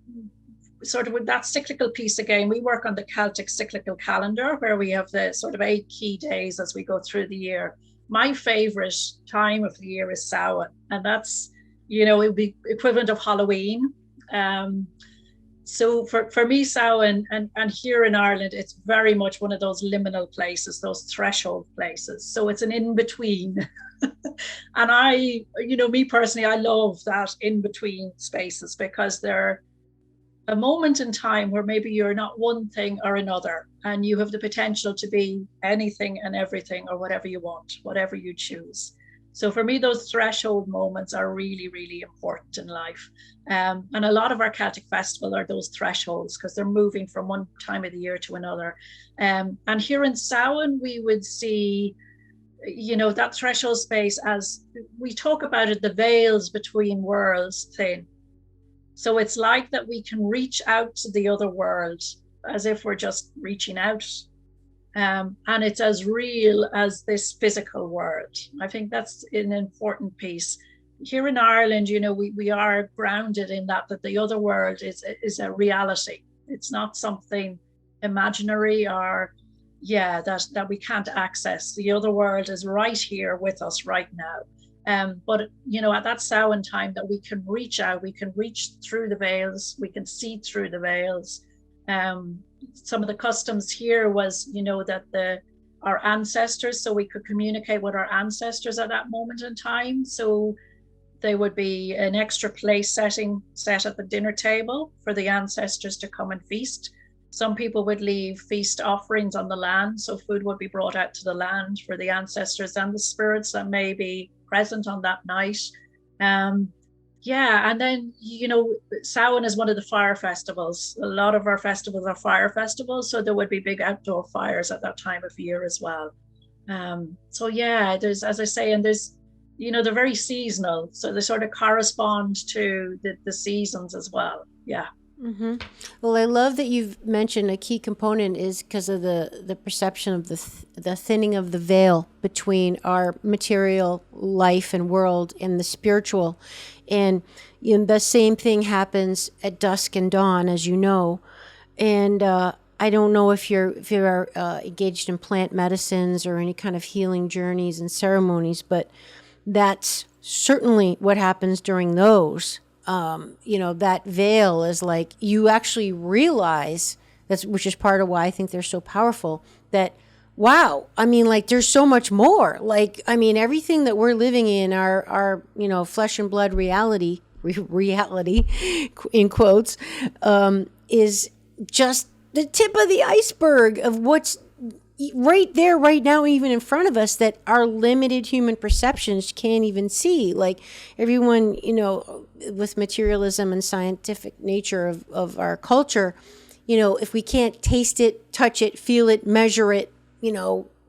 sort of with that cyclical piece again, we work on the Celtic cyclical calendar where we have the sort of 8 key days as we go through the year. My favorite time of the year is Samhain, and that's, it would be equivalent of Halloween. So for me, Samhain, and here in Ireland, it's very much one of those liminal places, those threshold places. So it's an in-between. And me personally, I love that in-between spaces because they're a moment in time where maybe you're not one thing or another, and you have the potential to be anything and everything or whatever you want, whatever you choose. So for me, those threshold moments are really, really important in life. And a lot of our Celtic festival are those thresholds because they're moving from one time of the year to another. And here in Samhain, we would see, that threshold space, as we talk about it, the veils between worlds thin. So it's like that we can reach out to the other world as if we're just reaching out. And it's as real as this physical world. I think that's an important piece. Here in Ireland, we are grounded in that the other world is a reality. It's not something imaginary or, that we can't access. The other world is right here with us right now. But, at that Samhain time that we can reach out, we can reach through the veils, we can see through the veils. Some of the customs here was, that our ancestors, so we could communicate with our ancestors at that moment in time. So there would be an extra place set at the dinner table for the ancestors to come and feast. Some people would leave feast offerings on the land, so food would be brought out to the land for the ancestors and the spirits that may be present on that night. And then, Samhain is one of the fire festivals. A lot of our festivals are fire festivals, so there would be big outdoor fires at that time of year as well. There's, as I say, and there's, they're very seasonal, so they sort of correspond to the seasons as well. Yeah.
Mm-hmm. Well, I love that you've mentioned a key component is because of the perception of the thinning of the veil between our material life and world and the spiritual. And the same thing happens at dusk and dawn, as you know. And I don't know if you're engaged in plant medicines or any kind of healing journeys and ceremonies, but that's certainly what happens during those. That veil is like you actually realize which is part of why I think they're so powerful, that wow, there's so much more. Everything that we're living in our flesh and blood reality in quotes, is just the tip of the iceberg of what's right there, right now, even in front of us, that our limited human perceptions can't even see. Like everyone, with materialism and scientific nature of our culture, if we can't taste it, touch it, feel it, measure it,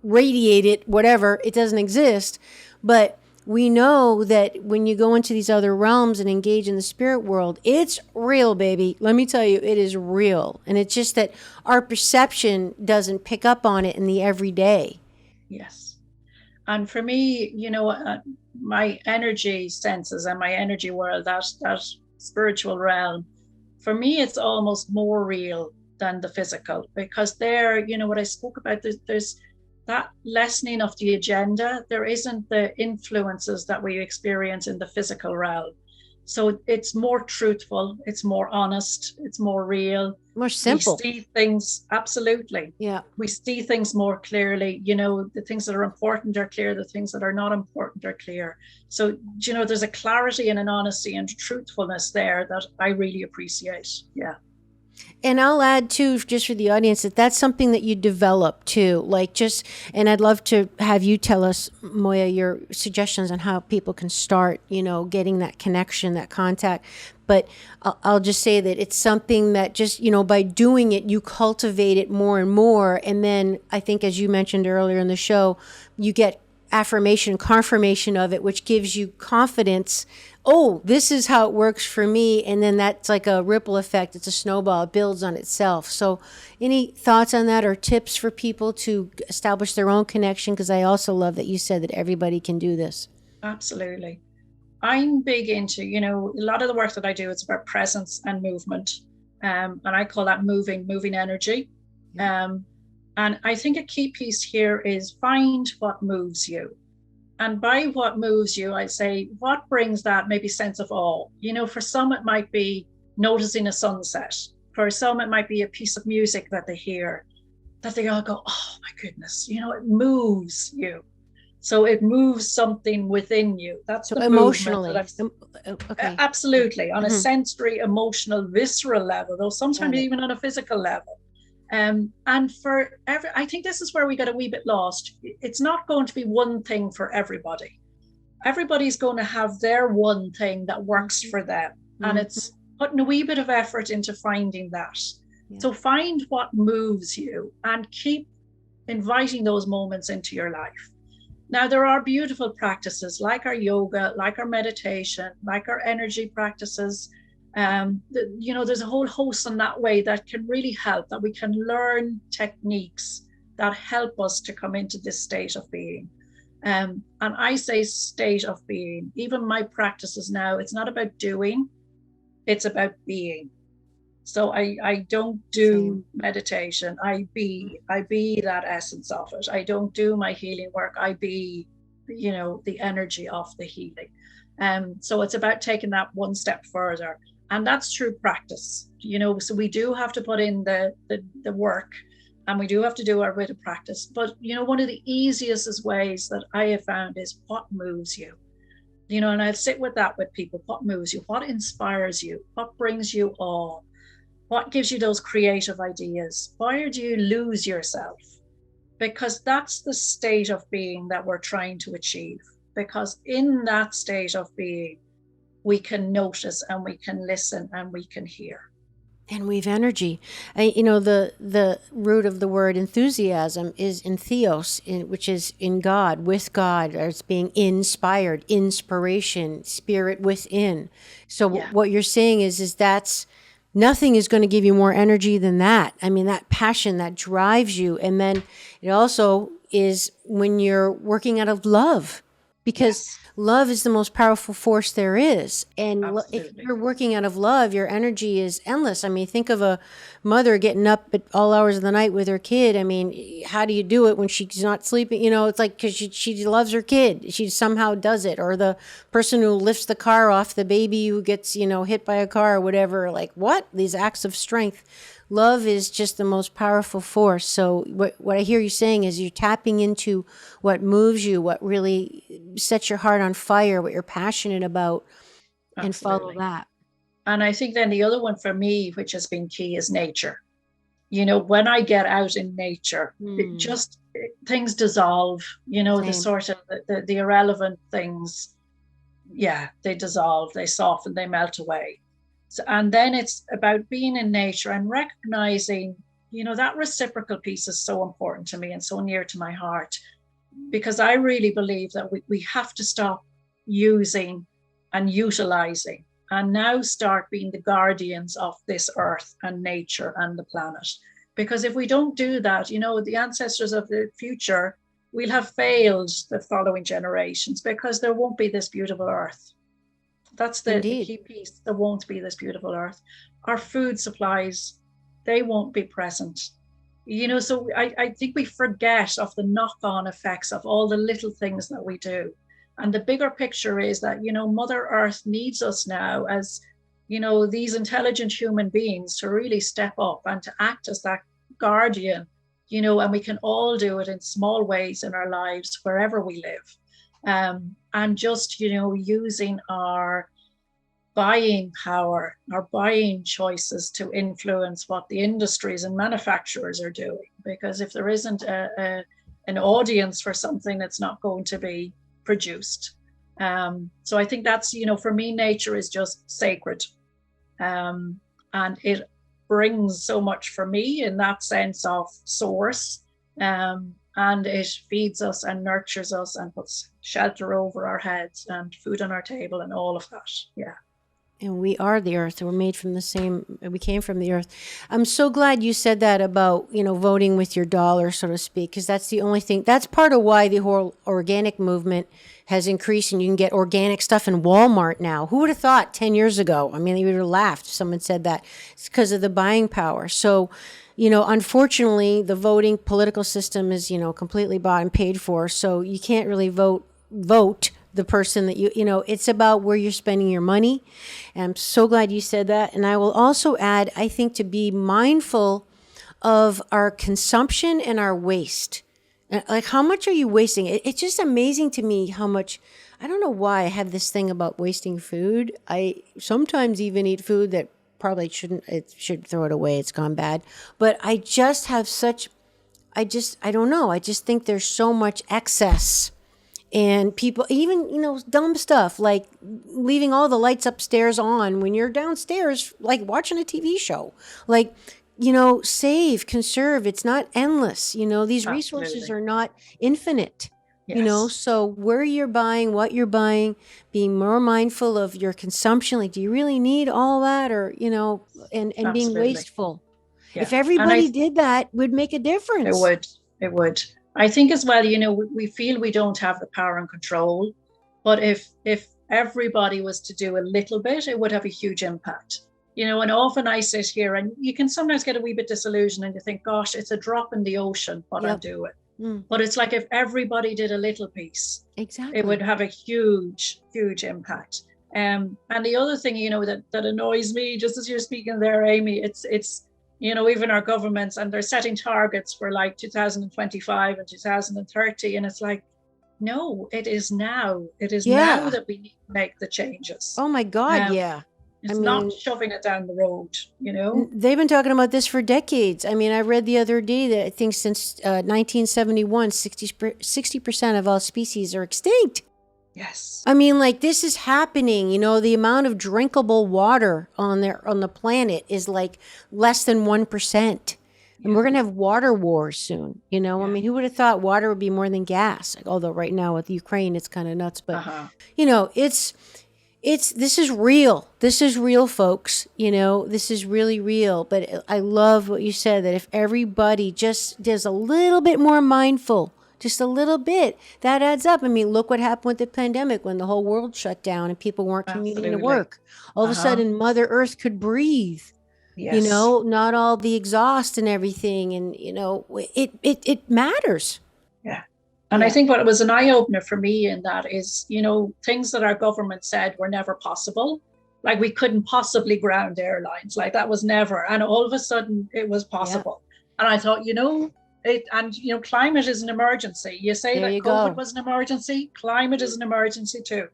radiate it, whatever, it doesn't exist. But we know that when you go into these other realms and engage in the spirit world, it's real, baby. Let me tell you, it is real. And it's just that our perception doesn't pick up on it in the everyday.
Yes. And for me, my energy senses and my energy world, that spiritual realm, for me, it's almost more real than the physical, because there, what I spoke about, there's that lessening of the agenda, there isn't the influences that we experience in the physical realm. So it's more truthful, it's more honest, it's more real.
More simple.
We see things, absolutely.
Yeah.
We see things more clearly. You know, the things that are important are clear, the things that are not important are clear. So, you know, there's a clarity and an honesty and truthfulness there that I really appreciate. Yeah.
And I'll add too, just for the audience, that that's something that you develop too. Like just, and I'd love to have you tell us, Moya, your suggestions on how people can start, you know, getting that connection, that contact. But I'll just say that it's something that just, you know, by doing it, you cultivate it more and more. And then I think, as you mentioned earlier in the show, you get affirmation, confirmation of it, which gives you confidence. Oh, this is how it works for me. And then that's like a ripple effect. It's a snowball. It builds on itself. So any thoughts on that or tips for people to establish their own connection? Because I also love that you said that everybody can do this.
Absolutely. I'm big into, you know, a lot of the work that I do, it's about presence and movement. And I call that moving energy. And I think a key piece here is find what moves you. And by what moves you, I say, what brings that maybe sense of awe? You know, for some, it might be noticing a sunset. For some, it might be a piece of music that they hear, that they all go, oh my goodness, you know, it moves you. So it moves something within you. That's
so
the
emotionally.
Okay. Absolutely. On a sensory, emotional, visceral level, though sometimes even on a physical level. And for I think this is where we get a wee bit lost. It's not going to be one thing for everybody. Everybody's going to have their one thing that works for them. And it's putting a wee bit of effort into finding that. So find what moves you and keep inviting those moments into your life. Now, there are beautiful practices like our yoga, like our meditation, like our energy practices. You know, there's a whole host in that way that can really help, that we can learn techniques that help us to come into this state of being. And I say state of being. Even my practices now, it's not about doing, it's about being. So I don't do meditation. I be that essence of it. I don't do my healing work. I be, you know, the energy of the healing. So it's about taking that one step further. And that's through practice, you know, so we do have to put in the work, and we do have to do our bit of practice. But, you know, one of the easiest ways that I have found is what moves you, you know, and I'll sit with that with people. What moves you? What inspires you? What brings you awe? What gives you those creative ideas? Why do you lose yourself? Because that's the state of being that we're trying to achieve. Because in that state of being, we can notice and we can listen and we can hear.
And we've energy. You know, the root of the word enthusiasm is in theos, which is in God, with God, or it's being inspired, inspiration, spirit within. So what you're saying is that's, nothing is going to give you more energy than that. I mean, that passion that drives you. And then it also is when you're working out of love, because love is the most powerful force there is. And if you're working out of love, your energy is endless. I mean, think of a mother getting up at all hours of the night with her kid. I mean, how do you do it when she's not sleeping? You know, it's like, because she loves her kid. She somehow does it. Or the person who lifts the car off the baby who gets, you know, hit by a car or whatever. Like, what? These acts of strength. Love is just the most powerful force. So what I hear you saying is you're tapping into what moves you, what really sets your heart on fire, what you're passionate about, and follow that.
And I think then the other one for me, which has been key, is nature. You know, when I get out in nature, things dissolve, you know, the sort of the irrelevant things. Yeah, they dissolve, they soften, they melt away. So, and then it's about being in nature and recognizing, you know, that reciprocal piece is so important to me and so near to my heart, because I really believe that we have to stop using and utilizing and now start being the guardians of this earth and nature and the planet. Because if we don't do that, you know, the ancestors of the future, we'll have failed the following generations because there won't be this beautiful earth. That's the key piece. There won't be this beautiful earth. Our food supplies, they won't be present. So I think we forget of the knock-on effects of all the little things that we do. And the bigger picture is that, Mother Earth needs us now as, these intelligent human beings to really step up and to act as that guardian, and we can all do it in small ways in our lives, wherever we live. And just, using our buying power, our buying choices to influence what the industries and manufacturers are doing. Because if there isn't an audience for something, it's not going to be produced. So I think that's, for me, nature is just sacred. And it brings so much for me in that sense of source. And it feeds us and nurtures us and puts shelter over our heads and food on our table and all of that. Yeah.
And we are the earth. We're made from we came from the earth. I'm so glad you said that about, voting with your dollar, so to speak, because that's the only thing. That's part of why the whole organic movement has increased, and you can get organic stuff in Walmart now. Who would have thought 10 years ago? I mean, you would have laughed if someone said that. It's because of the buying power. So, unfortunately, the voting political system is, completely bought and paid for. So you can't really vote the person that it's about where you're spending your money. And I'm so glad you said that. And I will also add, I think, to be mindful of our consumption and our waste. Like, how much are you wasting? It's just amazing to me how much, I don't know why I have this thing about wasting food. I sometimes even eat food that probably should throw it away. It's gone bad. But I just have I don't know. I just think there's so much excess. And people, even, dumb stuff like leaving all the lights upstairs on when you're downstairs, like watching a TV show. Like, save, conserve. It's not endless. These resources are not infinite.
Yes.
So where you're buying, what you're buying, being more mindful of your consumption. Like, do you really need all that? Or, and being wasteful. Yeah. If everybody did that, would make a difference.
It would. I think as well, we feel we don't have the power and control, but if everybody was to do a little bit, it would have a huge impact. And often I sit here and you can sometimes get a wee bit disillusioned and you think, gosh, it's a drop in the ocean, what I'm doing. But it's like if everybody did a little piece, exactly, it would have a huge, huge impact. And the other thing, that annoys me, just as you're speaking there, Amy, it's even our governments, and they're setting targets for like 2025 and 2030. And it's like, no, it is now. It is now that we need to make the changes.
Oh my God, yeah.
It's not shoving it down the road,
They've been talking about this for decades. I mean, I read the other day that I think since 1971, 60% of all species are extinct.
Yes.
I mean, like, this is happening. The amount of drinkable water on the planet is like less than 1%. And we're going to have water wars soon. I mean, who would have thought water would be more than gas? Like, although right now with Ukraine, it's kind of nuts. But, this is real. This is real, folks. This is really real. But I love what you said, that if everybody just does a little bit more mindful, just a little bit, that adds up. I mean, look what happened with the pandemic when the whole world shut down and people weren't commuting to work. All of a sudden, Mother Earth could breathe. Yes. Not all the exhaust and everything. And, it matters.
Yeah. And I think what was an eye-opener for me in that is, things that our government said were never possible. Like, we couldn't possibly ground airlines. Like, that was never. And all of a sudden, it was possible. Yeah. And I thought, climate is an emergency. You say that COVID was an emergency, climate is an emergency too.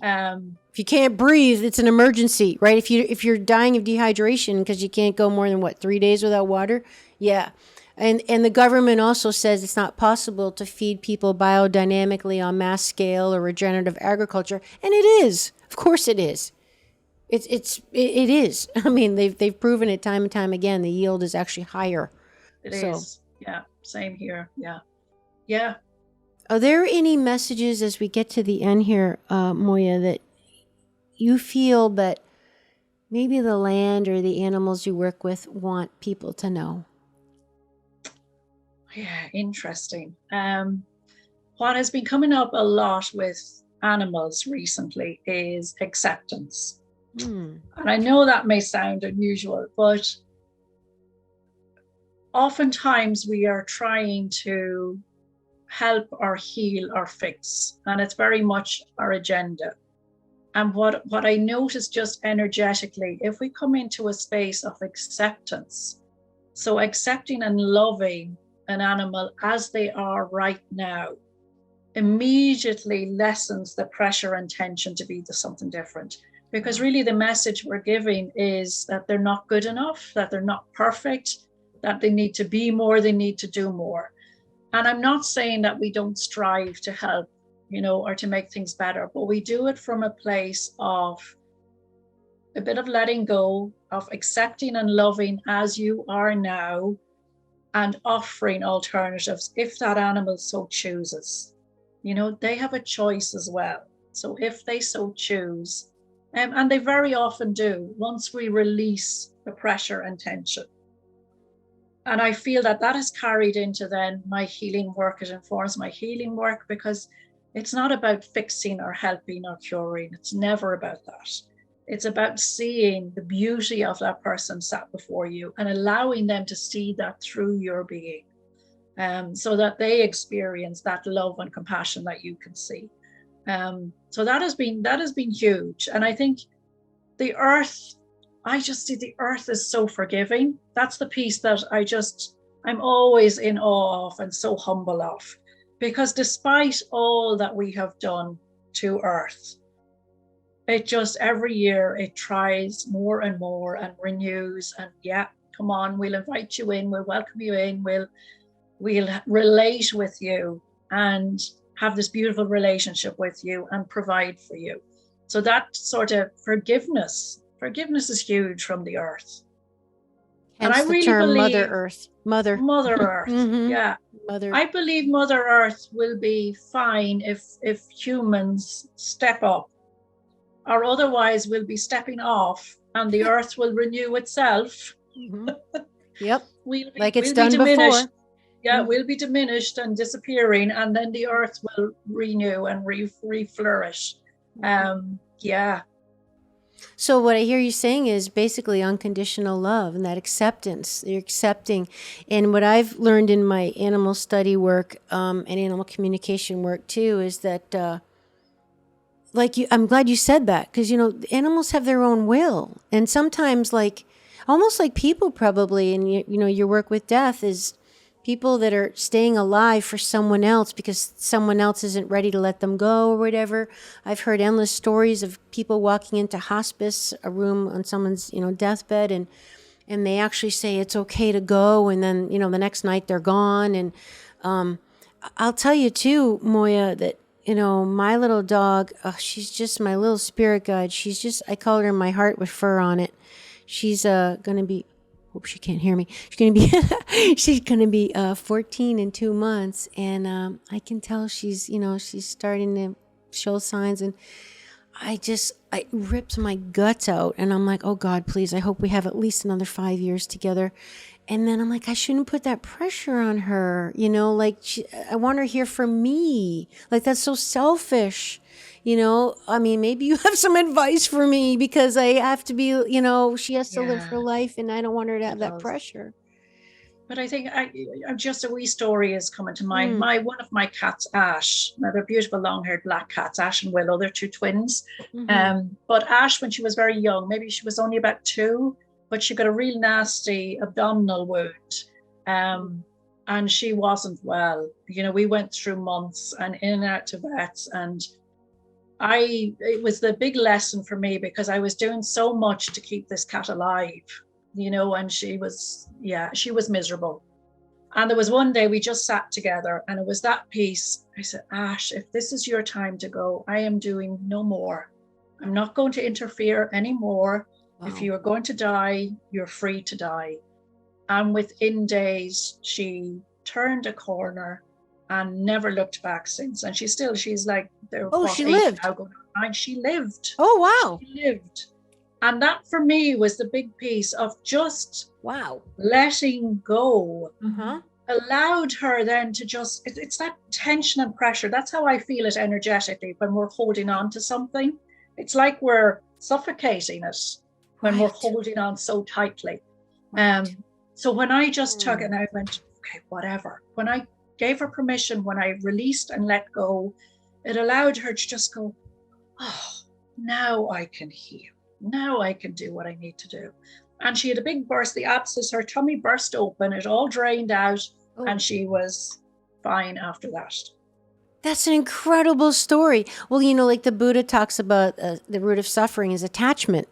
If you can't breathe, it's an emergency, right? If you're dying of dehydration because you can't go more than 3 days without water, yeah. And the government also says it's not possible to feed people biodynamically on mass scale or regenerative agriculture, and it is. Of course, it is. It is. I mean, they've proven it time and time again. The yield is actually higher.
It is. Yeah, same here. Yeah. Yeah.
Are there any messages as we get to the end here, Moya, that you feel that maybe the land or the animals you work with want people to know?
Yeah, interesting. What has been coming up a lot with animals recently is acceptance. And I know that may sound unusual, but oftentimes we are trying to help or heal or fix, and it's very much our agenda. And what I notice just energetically, if we come into a space of acceptance, so accepting and loving an animal as they are right now, immediately lessens the pressure and tension to be something different. Because really the message we're giving is that they're not good enough, that they're not perfect, that they need to be more, they need to do more. And I'm not saying that we don't strive to help, or to make things better, but we do it from a place of a bit of letting go, of accepting and loving as you are now, and offering alternatives if that animal so chooses. They have a choice as well. So if they so choose, and they very often do, once we release the pressure and tension. And I feel that has carried into then my healing work. It informs my healing work, because it's not about fixing or helping or curing. It's never about that. It's about seeing the beauty of that person sat before you and allowing them to see that through your being, so that they experience that love and compassion that you can see. So that has been huge. And I think the earth, I just see the earth is so forgiving. That's the piece that I'm always in awe of and so humble of, because despite all that we have done to earth, it just every year it tries more and more and renews. And yeah, come on, we'll invite you in, we'll welcome you in, we'll relate with you and have this beautiful relationship with you and provide for you. So that sort of forgiveness is huge from the earth.
Hence and I really believe Mother Earth. Mother
Earth. Mm-hmm. Yeah.
Mother.
I believe Mother Earth will be fine if humans step up, or otherwise we'll be stepping off and the earth will renew itself.
Mm-hmm. Yep.
Like it's done before. Yeah, mm-hmm. We'll be diminished and disappearing, and then the earth will renew and reflourish. Yeah.
So what I hear you saying is basically unconditional love and that acceptance. You're accepting. And what I've learned in my animal study work and animal communication work too is that, I'm glad you said that, because, animals have their own will. And sometimes almost like people probably, and your work with death is people that are staying alive for someone else because someone else isn't ready to let them go or whatever. I've heard endless stories of people walking into hospice, a room on someone's, deathbed, and they actually say it's okay to go. And then, the next night they're gone. And I'll tell you too, Moya, that, my little dog, she's just my little spirit guide. I call her my heart with fur on it. She's going to be, hope she can't hear me. She's going to be 14 in 2 months. And I can tell she's starting to show signs. And I ripped my guts out. And I'm like, oh God, please, I hope we have at least another 5 years together. And then I'm like, I shouldn't put that pressure on her. I want her here for me. That's so selfish. Maybe you have some advice for me, because I have to be, she has to live her life, and I don't want her to have that pressure.
But I think just a wee story is coming to mind. One of my cats, Ash, now they're beautiful long-haired black cats, Ash and Willow, they're two twins. Mm-hmm. But Ash, when she was very young, maybe she was only about 2, but she got a real nasty abdominal wound. And she wasn't well. We went through months and in and out to vets, and it was the big lesson for me, because I was doing so much to keep this cat alive, and she was miserable. And there was one day we just sat together, and it was that piece. I said, Ash, if this is your time to go, I am doing no more. I'm not going to interfere anymore. Wow. If you are going to die, you're free to die. And within days, she turned a corner and never looked back since. And she's like,
she lived.
Now going on 9. She lived.
Oh, wow.
She lived. And that for me was the big piece of just letting go.
Uh-huh.
Allowed her then to just, it's that tension and pressure. That's how I feel it energetically when we're holding on to something. It's like we're suffocating it when we're holding on so tightly.
Right.
So when I just took it and I went, okay, whatever. When I gave her permission, when I released and let go, it allowed her to just go, oh, now I can heal. Now I can do what I need to do. And she had a big burst, the abscess, her tummy burst open, it all drained out, and she was fine after that.
That's an incredible story. Well, you know, like the Buddha talks about the root of suffering is attachment.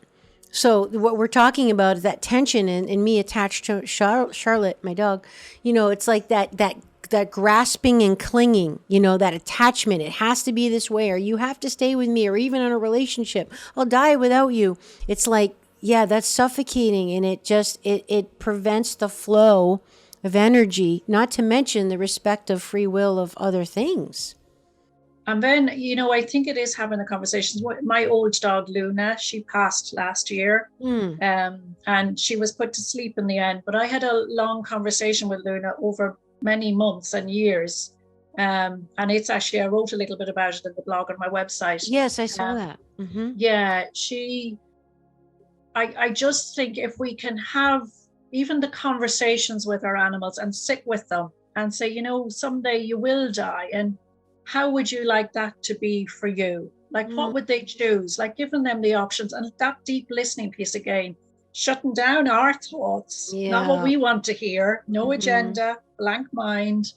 So what we're talking about is that tension in me attached to Charlotte, my dog. You know, it's like that grasping and clinging, you know, that attachment. It has to be this way, or you have to stay with me, or even in a relationship, I'll die without you. It's like, yeah, that's suffocating, and it prevents the flow of energy, not to mention the respect of free will of other things.
And then, you know, I think it is having the conversations. My old dog, Luna, she passed last year, and she was put to sleep in the end. But I had a long conversation with Luna over many months and years. And it's actually, I wrote a little bit about it in the blog on my website.
Yes, I saw that. Mm-hmm.
Yeah, I just think if we can have even the conversations with our animals and sit with them and say, you know, someday you will die, and how would you like that to be for you? Like, what would they choose? Like, giving them the options, and that deep listening piece again, shutting down our thoughts, not what we want to hear, no agenda, blank mind,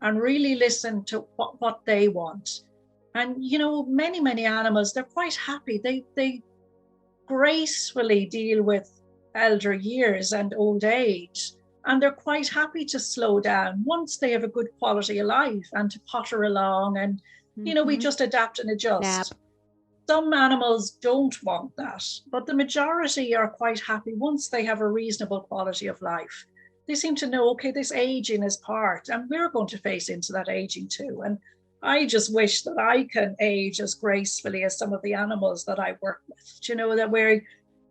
and really listen to what they want. And, you know, many animals, they're quite happy. They gracefully deal with elder years and old age. And they're quite happy to slow down once they have a good quality of life and to potter along. And, you know, we just adapt and adjust. Some animals don't want that, but the majority are quite happy once they have a reasonable quality of life. They seem to know, okay, this aging is part, and we're going to face into that aging too. And I just wish that I can age as gracefully as some of the animals that I work with, you know, that we're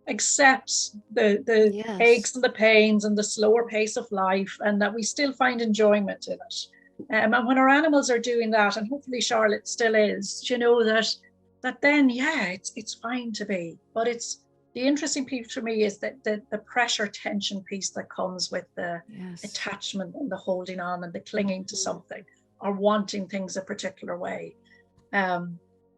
accepts the aches and the pains and the slower pace of life, and that we still find enjoyment in it. And when our animals are doing that, and hopefully Charlotte still is, you know, that then, it's fine to be. But it's the interesting piece for me is that the pressure tension piece that comes with the attachment and the holding on and the clinging to something or wanting things a particular way.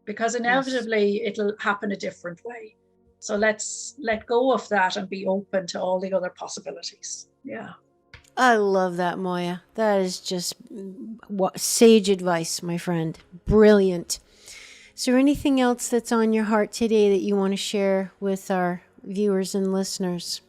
Because inevitably it'll happen a different way. So let's let go of that and be open to all the other possibilities. Yeah.
I love that, Moya. That is just sage advice, my friend. Brilliant. Is there anything else that's on your heart today that you want to share with our viewers and listeners?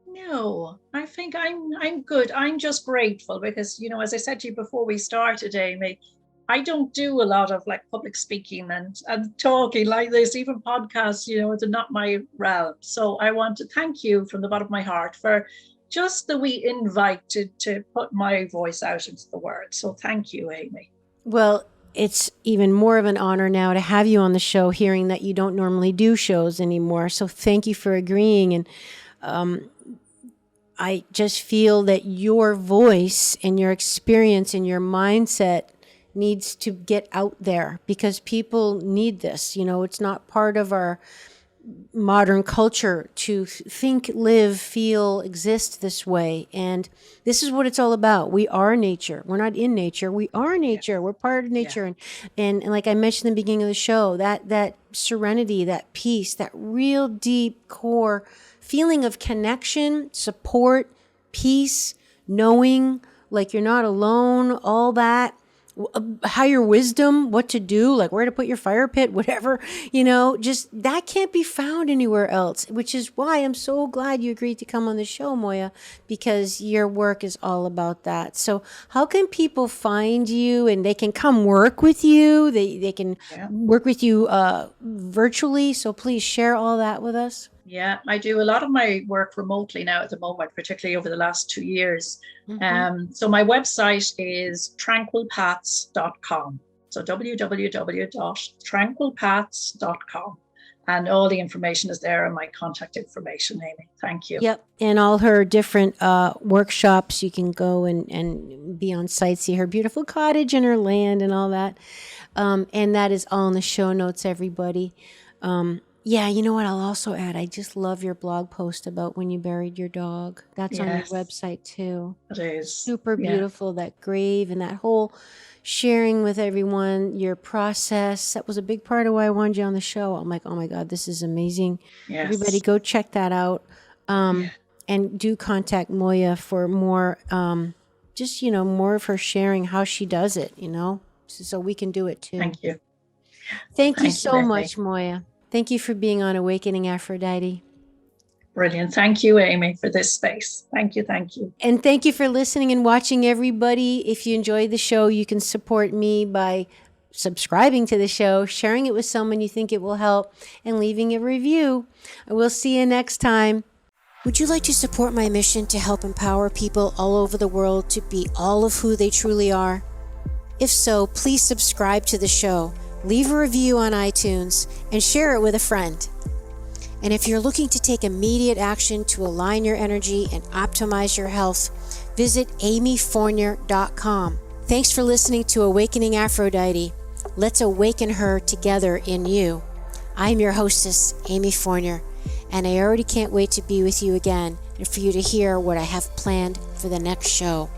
No, I think I'm good. I'm just grateful because, you know, as I said to you before we started, Amy, I don't do a lot of like public speaking and talking like this, even podcasts, you know, they're not my realm. So I want to thank you from the bottom of my heart for just the wee invite to put my voice out into the world. So thank you, Amy.
Well, it's even more of an honor now to have you on the show, hearing that you don't normally do shows anymore. So thank you for agreeing. And I just feel that your voice and your experience and your mindset needs to get out there because people need this. You know, it's not part of our modern culture to think, live, feel, exist this way. And this is what it's all about. We are nature. We're not in nature. We are nature. Yeah. We're part of nature. Yeah. And like I mentioned in the beginning of the show, that serenity, that peace, that real deep core feeling of connection, support, peace, knowing like you're not alone, all that. Higher wisdom, what to do, like where to put your fire pit, whatever, you know, just that can't be found anywhere else, which is why I'm so glad you agreed to come on the show, Moya, because your work is all about that. So how can people find you? And they can come work with you. They can work with you virtually. So please share all that with us.
Yeah, I do a lot of my work remotely now at the moment, particularly over the last 2 years. So my website is tranquilpaths.com. So www.tranquilpaths.com. And all the information is there and my contact information, Amy. Thank you.
Yep. And all her different workshops, you can go and be on site, see her beautiful cottage and her land and all that. And that is all in the show notes, everybody. Yeah, you know what? I'll also add, I just love your blog post about when you buried your dog. That's on your
Yes,
website too.
it is.
Super
Yeah.
beautiful, that grave and that whole sharing with everyone, your process. That was a big part of why I wanted you on the show. I'm like, oh my God, this is amazing.
Yes.
Everybody go check that out.
Yeah.
And do contact Moya for more, just, more of her sharing how she does it, so we can do it too.
Thank you.
Thank you
Thank
so
you,
much, Moya. Thank you for being on Awakening Aphrodite.
Brilliant. Thank you, Amy, for this space. Thank you. Thank you.
And thank you for listening and watching, everybody. If you enjoyed the show, you can support me by subscribing to the show, sharing it with someone you think it will help, and leaving a review. We'll see you next time. Would you like to support my mission to help empower people all over the world to be all of who they truly are? If so, please subscribe to the show, leave a review on iTunes, and share it with a friend. And if you're looking to take immediate action to align your energy and optimize your health, visit amyfournier.com. Thanks for listening to Awakening Aphrodite. Let's awaken her together in you. I'm your hostess, Amy Fournier, and I already can't wait to be with you again and for you to hear what I have planned for the next show.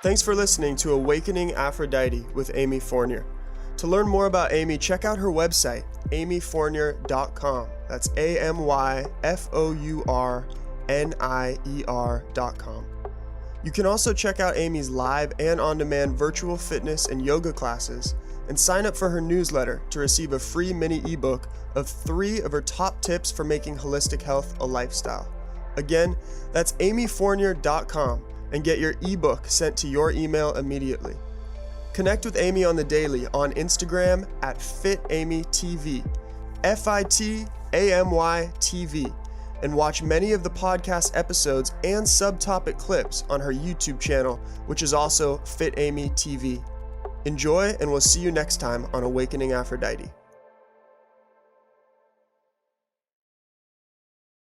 Thanks for listening to Awakening Aphrodite with Amy Fournier. To learn more about Amy, check out her website, amyfournier.com. That's AMYFOURNIER.com. You can also check out Amy's live and on-demand virtual fitness and yoga classes, and sign up for her newsletter to receive a free mini ebook of 3 of her top tips for making holistic health a lifestyle. Again, that's amyfournier.com, and get your ebook sent to your email immediately. Connect with Amy on the daily on Instagram at FitAmyTV, FITAMYTV, and watch many of the podcast episodes and subtopic clips on her YouTube channel, which is also FitAmyTV. Enjoy, and we'll see you next time on Awakening Aphrodite.